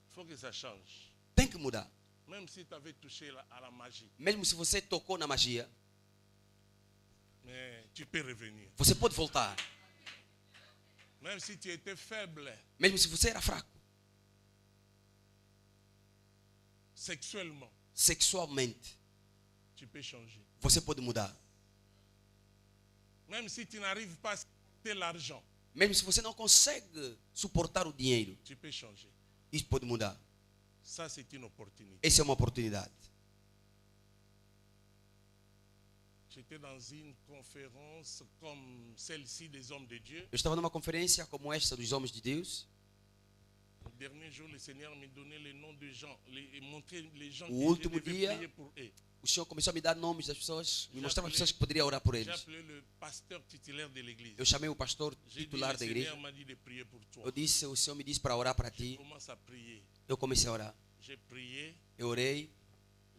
Il faut que ça change. Tem que mudar. Même si tu avais touché à la magie. Mesmo se você tocou na magia, Mais tu peux revenir. você pode voltar. Même si tu étais faible Mesmo se você era fraco, sexuellement, sexualmente, tu peux changer. você pode mudar. Même si tu n'arrives pas à supporter l'argent, Mesmo se você não consegue suportar o dinheiro, tu peux changer. isso pode mudar. Ça, c'est une opportunité. Essa é uma oportunidade. J'étais dans une conférence comme celle-ci des hommes de Dieu. Eu estava numa conferência como esta dos homens de Deus. Le dernier jour, le Seigneur me donnait les noms de gens, et montrait les gens O que je último devais dia, prier pour eux. O Senhor começou a me dar nomes das pessoas, me mostrava as pessoas que poderia orar por J'ai eles. appelé le pasteur titulaire de l'église. Eu chamei o pastor J'ai dit, titular le da igreja. Seigneur m'a dit de prier pour toi. Eu disse, o Senhor me disse para orar para Je ti. commence à prier. Eu comecei a orar. J'ai prié, Eu orei,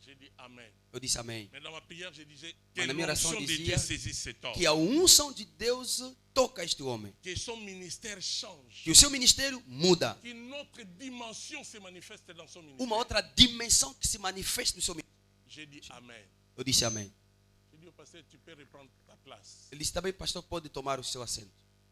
j'ai dit Amen. eu disse amém. Mais dans ma prière, je disais Mas que na minha oração l'onction de Dieu dizia saisisse cet homme. que a unção de Deus toca este homem. Que son ministère change. Que o seu ministério muda. Qu'une autre dimension se manifeste dans son ministère. Uma outra dimensão que se manifeste no seu ministério. J'ai dit Amen. Eu disse amém. J'ai dit au pasteur, tu peux reprendre ta place. Ele disse também, pastor, pode tomar o seu assento.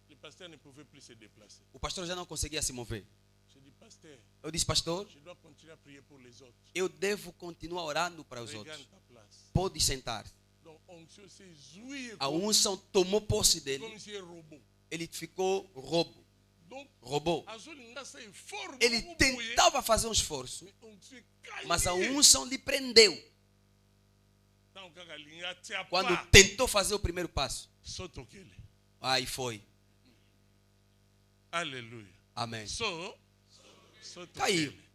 Le pasteur ne pouvait plus se déplacer. O pastor já não conseguia se mover. J'ai dit, pasteur, Eu disse, pastor, je dois continuer à prier pour les autres. eu devo continuar orando para os Regagne outros. ta place. Pode sentar. Donc, onction s'est jouée A unção tomou posse dele. comme si un robot. Ele ficou Donc, robô. Azolinga c'est fort. Ele beaucoup, tentava fazer um esforço, mais onction est mas a calmée. unção lhe prendeu. Tant que Galinga tient Quando pas, tentou fazer o primeiro passo, saute au quai. aí foi. Alléluia. Amém. Saute au Caiu. quai.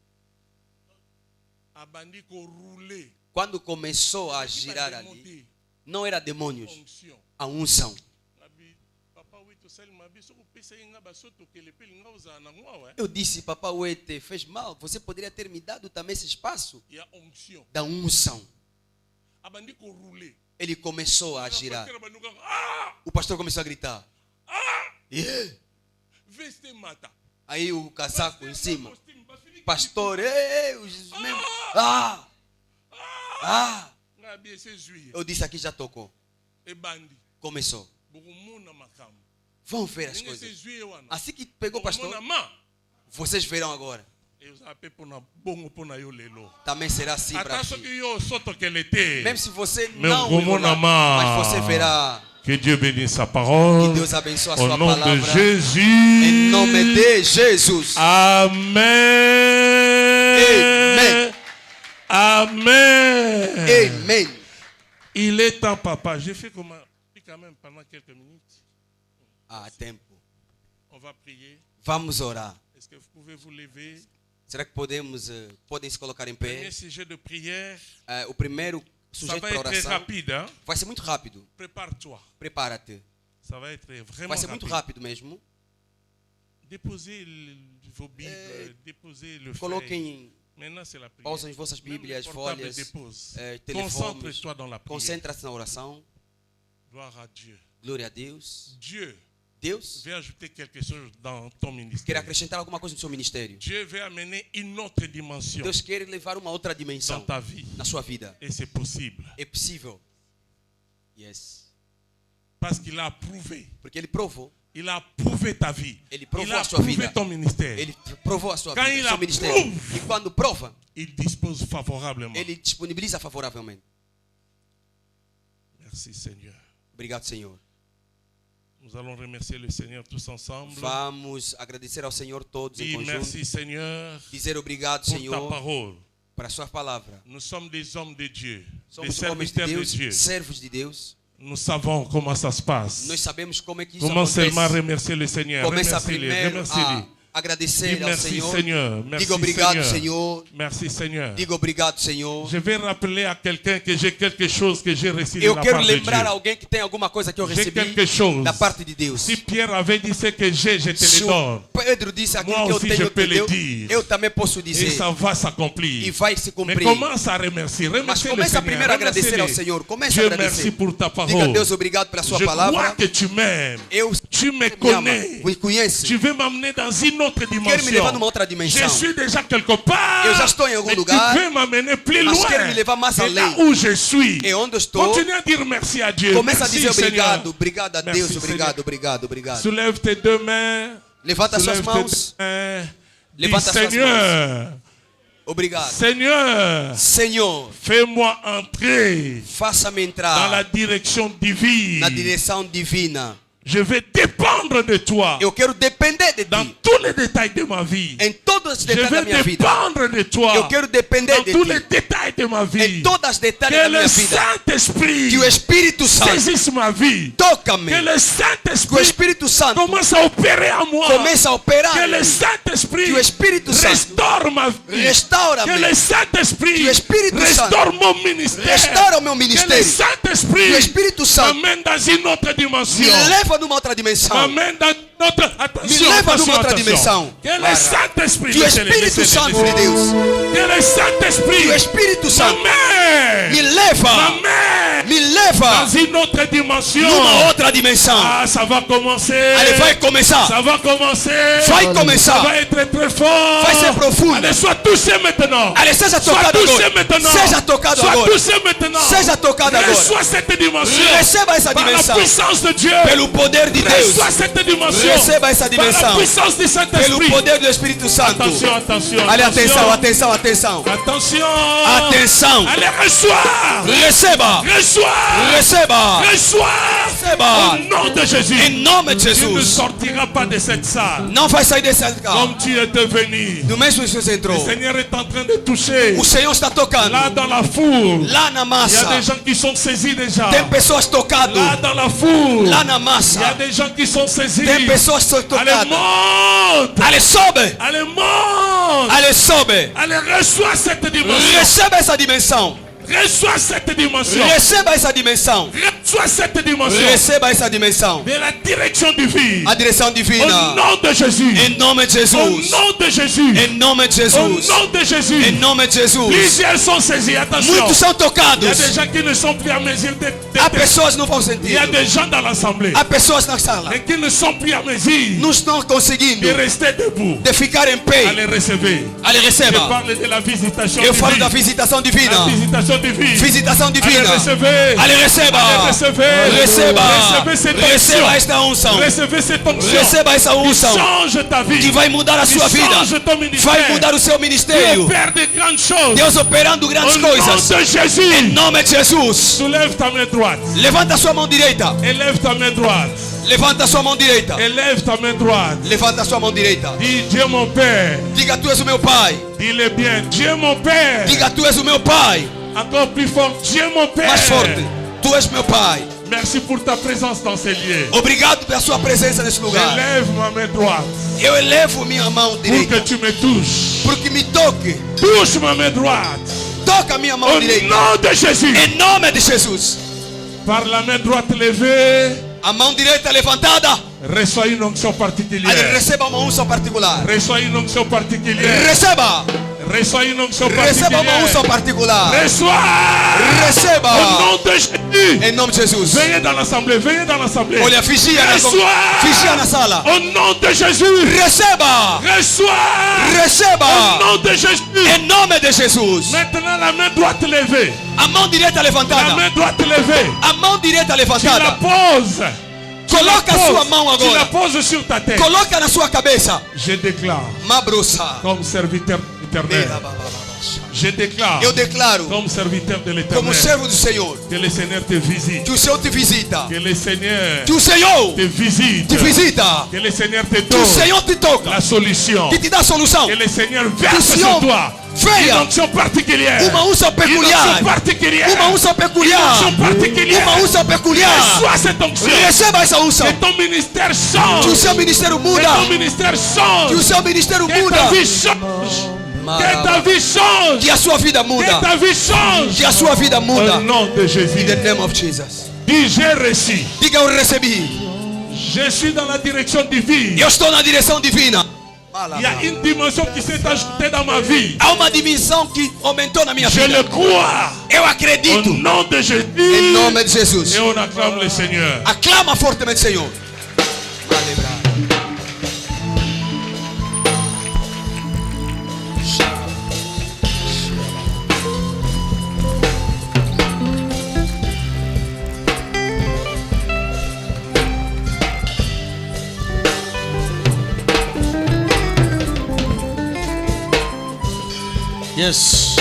Abandi ko rouler. Quando começou a girar ali, não era demônios, Onction. a unção. Nabi, papa oui to sel mabi so ko pesa inga ba soto ke le pelinga uza na ngwa Eu disse, papai Uete, fez mal, você poderia ter me dado também esse espaço Il y a onction. da unção. Abandi ko rouler. Ele começou a girar. Ah! O pastor começou a gritar. Yeah. Veste mata. Aí o casaco em cima. Pastor. Pastor, ei, os membros. Ah! Ah! Nabi ese juillet. Eu disse, aqui já tocou. E bandi. Começou. Bukumuna makamu. Vão ver as Ninguém se coisas. juillet wana. Assim que pegou o pastor, Bukumuna ma. vocês verão agora. Eu zape pona bongo pona yo lelo. Também será assim para Ata so ti. que yo soto que l'été. Mesmo se você Meu não como olhar, na mão. mas você verá. Que Dieu bénisse sa Que parole. Deus abençoe a Au sua nom de palavra. Jésus. Em nome de Jesus. Amen. Amen. Amen. Amém. Il est temps, papa. J'ai fait comment quand même pendant quelques minutes. Há tempo. On va prier. Vamos orar. Est-ce que vous pouvez vous lever? Será que podem se colocar em Premier pé? sujet de prière. O primeiro Ça sujeito va para être oração rapide. Hein? vai ser muito rápido. Prépare-toi. Prepara-te. Ça va être vraiment Vai ser muito rapide. rápido mesmo. Déposez vos Bibles, déposez le feuille. Coloquem, Maintenant, c'est la prière. pausem as vossas Même Bíblias, le portable folhas, dépose. telefones. Concentre-toi dans la prière. Concentra-se na oração. Gloire à Dieu. Glória a Deus. Dieu Deus veut ajouter quelque chose dans ton quer ministère. acrescentar alguma coisa no seu ministério. Dieu veut amener une autre dimension Deus quer levar uma outra dans dimensão ta vie. na sua vida. Et c'est possible. É possível. Yes. Parce qu'il a approuvé. Porque ele provou. Il a approuvé ta vie. Ele provou Il a a sua approuvé vida. ton ministère. Ele provou a sua Quand vida, il o seu ministério. approve, E quando prova, il dispose favorablement. ele disponibiliza favoravelmente. Merci Seigneur. Obrigado, Senhor. Nous allons remercier le Seigneur tous ensemble. Vamos agradecer ao Senhor todos em Dis conjunto. merci Seigneur Dizer obrigado, pour ta Senhor, parole. para a sua palavra. Nous sommes des hommes de Dieu, des Somos homens de serviteurs de Deus, Dieu. servos de Deus. Nous savons comment ça se passe. Nós sabemos como é que isso Comment seulement acontece. remercier le Seigneur. Começa Remercie-le, primeiro remercie-le. a agradecer Dis ao merci Senhor. Seigneur. Merci Diga obrigado, Seigneur. Senhor. Merci Seigneur. Diga obrigado, Senhor. Je vais rappeler à quelqu'un que j'ai quelque chose que j'ai reçu de Eu la quero part de lembrar Dieu. alguém que tem alguma coisa que eu J'ai recebi quelque chose. da parte de Deus. Si Pierre avait dit ce que j'ai, je te le Se o donne. Pedro disse aquilo Moi que eu aussi, je tenho, peux te le deu, dire. eu também posso Et dizer. ça va s'accomplir. E vai se Mais cumprir. commence à remercier. Mas Remercie le começa Seigneur. primeiro a agradecer ao Remercie-le. Senhor. Começa a Dieu, agradecer. merci pour ta Diga a parole. Deus obrigado pela sua Je crois palavra. que tu m'aimes. Eu Tu me me ama, connais. me conhece. Tu veux m'amener dans une autre Quer me levar dimension. numa outra Je dimensão. suis déjà quelque part. Eu já estou em algum Mais lugar, tu veux m'amener plus mas loin. quer me levar mais Et là além. où je suis. E onde eu estou, Continue à dire merci à Dieu. começa a Merci, dizer obrigado. Seigneur. Obrigado a Merci, Deus. Obrigado, Seigneur. obrigado, obrigado. Soulève tes deux mains. Levanta as suas Soulève mãos. tes deux mains. Dis, Levanta as suas Seigneur. Obrigado. Seigneur. Senhor, Fais-moi entrer faça-me dans entrar la direction divine. na direção divina. Je vais dépendre de toi Eu quero depender de dans ti. tous les détails de ma vie. Em todos os Je detalhes da vais minha vida. dépendre de toi Eu quero depender dans de tous les ti. détails de ma vie. Em todos os detalhes da Que minha le vida. Saint-Esprit Que o Espírito Santo saisisse ma vie. toca-me. Que le Que o Saint-Esprit Espírito Santo commence à opérer en moi. comece a operar. Que le em mim. Saint-Esprit Que o Espírito Santo restaure ma vie. restaura-me. Que le Saint-Esprit Que o Espírito restaure mon ministère. Restaura o meu Que le ministério. Saint-Esprit Que o Espírito Santo m'amène dans une autre me dimension. leva numa outra dimensão. M'amène dans notre attention. Me leva attention, numa outra attention. dimensão. Que le Saint-Esprit Que o Espírito Santo de Deus, Que le Saint-Esprit que o Espírito Santo m'amène. me leva Dans une autre dimension. numa outra dimensão. Ah, ça va commencer. Ele vai começar. Ça va commencer. Vai Ça começar. va être très fort. Vai ser profundo. Allez, sois touché maintenant. Ele seja Sois tocado touché agora. maintenant. Seja tocado Sois agora. touché maintenant. Seja tocado agora. Reçois cette dimension. Receba essa Par la dimensão. puissance de Dieu. Pelo poder de Deus. Reçois cette dimension. Receba essa Par la dimensão. puissance du Pelo Saint-Esprit. poder do Espírito Santo. Attention, attention. Allez, atenção, attention. atenção, atenção. Attention. Atenção. Allez, reçois. Receba. Reçois. Receba. Reçois. Receba. Au nom de Jésus. Em nome de Tu ne Jesus. sortiras pas de cette salle. Não vai sair desse lugar. Comme tu étais venu. Do mesmo que você Le entrou. Seigneur est en train de toucher. O Senhor está tocando. Là dans la foule. Lá na Il y a massa. des gens qui sont saisis déjà. Tem pessoas tocando. Là dans la foule. Lá na Il y a massa. des gens qui sont saisis. Tem pessoas que estão Allez, tocadas. monte. Allez, sobe. Allez, monte. Allez, sobe. Allez, reçois cette dimension. Receba essa dimensão. Reçois cette dimension. Receba essa dimensão. Reçois cette dimension. Receba essa dimensão. De la direction divine. A direção Au divina. nom de Jésus. Em nome de Au Jesus. nom de Jésus. Em nome de Au Jesus. nom de Jésus. Em nome de Jesus. Plusieurs sont saisis. Attention. Muitos são Il y a tocados. des gens qui ne sont plus à mesure de. Há pessoas que não vão Il sentir. y a des gens dans l'assemblée. Há pessoas na sala. Et qui ne sont plus à mesure Não estão conseguindo de rester debout. de ficar em À pé. les recevoir. Allez, Je receba. parle de la visitation Eu falo da divine. visitação La divina. visitation divine. Visitação Allez, divina. recevez. Allez, receba. Allez, recevez. Receba. Recevez cette Receba onction. esta unção. Recevez cette onction. Receba essa Qui unção change ta vie. que vai mudar a Qui sua vida. change ton ministère. Vai mudar o seu Dieu ministério. opère de grandes choses. Deus operando Au grandes nom coisas. de Jésus. Em nome de Jesus. Soulève ta main droite. Levanta a sua mão direita. Élève ta main droite. Levanta a sua mão direita. Élève ta main droite. Levanta a sua mão direita. Dis Dieu mon Père. Diga, tu és o meu pai. Dis-le bien. Dieu mon Père. Diga, tu és o meu pai. Encore plus fort. Dieu mon Père. Mais forte. Tu és meu pai. Merci pour ta présence dans ces lieux. Obrigado pela sua presença nesse lugar. J'élève ma main droite Eu elevo minha mão pour direita. que tu me touches. Porque me toque. Touche ma main droite. Toca minha mão Au direita. nom de Jésus. Em nome de Jesus. Par la main droite levée, A mão direita levantada. reçois une onction Aí particulière. receba uma unção particular. Reçois une onction particulière. Receba. Reçois une onction Receba uma unção particulière. particular. Reçois. Receba. Au nom de Jésus. Em nome de Jesus. Venez dans l'assemblée. Venez dans l'assemblée. Olha, vigia na, vigia na sala. Au nom de Jésus. Receba. Reçois. Au Receba. nom de Jésus. Em nome de Jesus. Maintenant la main droite levée. A mão direita La levantada. main droite levée. A mão direita Tu la levantada. poses. Coloca a sua mão Tu la agora. poses sur ta tête. Coloca na sua cabeça. Je déclare Mabrosa. comme serviteur éternel. Je déclare, Eu declaro, comme serviteur de como l'Éternel, servo do Senhor, que le Seigneur te visite. que o Senhor te visita. Que le Seigneur Que o Senhor te visite. te visita. Que le Seigneur te Que o donne Senhor te toca. la solution. Que te dá a solução. Que le Seigneur Que o verse sur Senhor toi une venha. onction particulière. Uma unção Une peculiar. onction particulière. Uma unção Une peculiar. onction particulière. Uma unção peculiar. Reçois cette onction. Receba essa unção. Que ton ministère Que o change. seu ministério Que muda. ton ministère change. Que o seu ministério Que ta muda. vie change. Que ta vie change. Que a sua vida Que muda. ta vie change. Que a sua vida muda. Au nom de In Jésus. the name of Jesus. Dis, j'ai reçu. Diga, eu recebi. Je suis dans la direction divine. Eu estou na direção divina. Il y a une dimension qui s'est ajoutée dans ma vie. Há uma dimensão que aumentou na minha Je vida. le crois. Eu Au acredito. nom de Jésus. Em nome de Jesus. Et on acclame le Seigneur. Aclama fortemente, Senhor. Yes.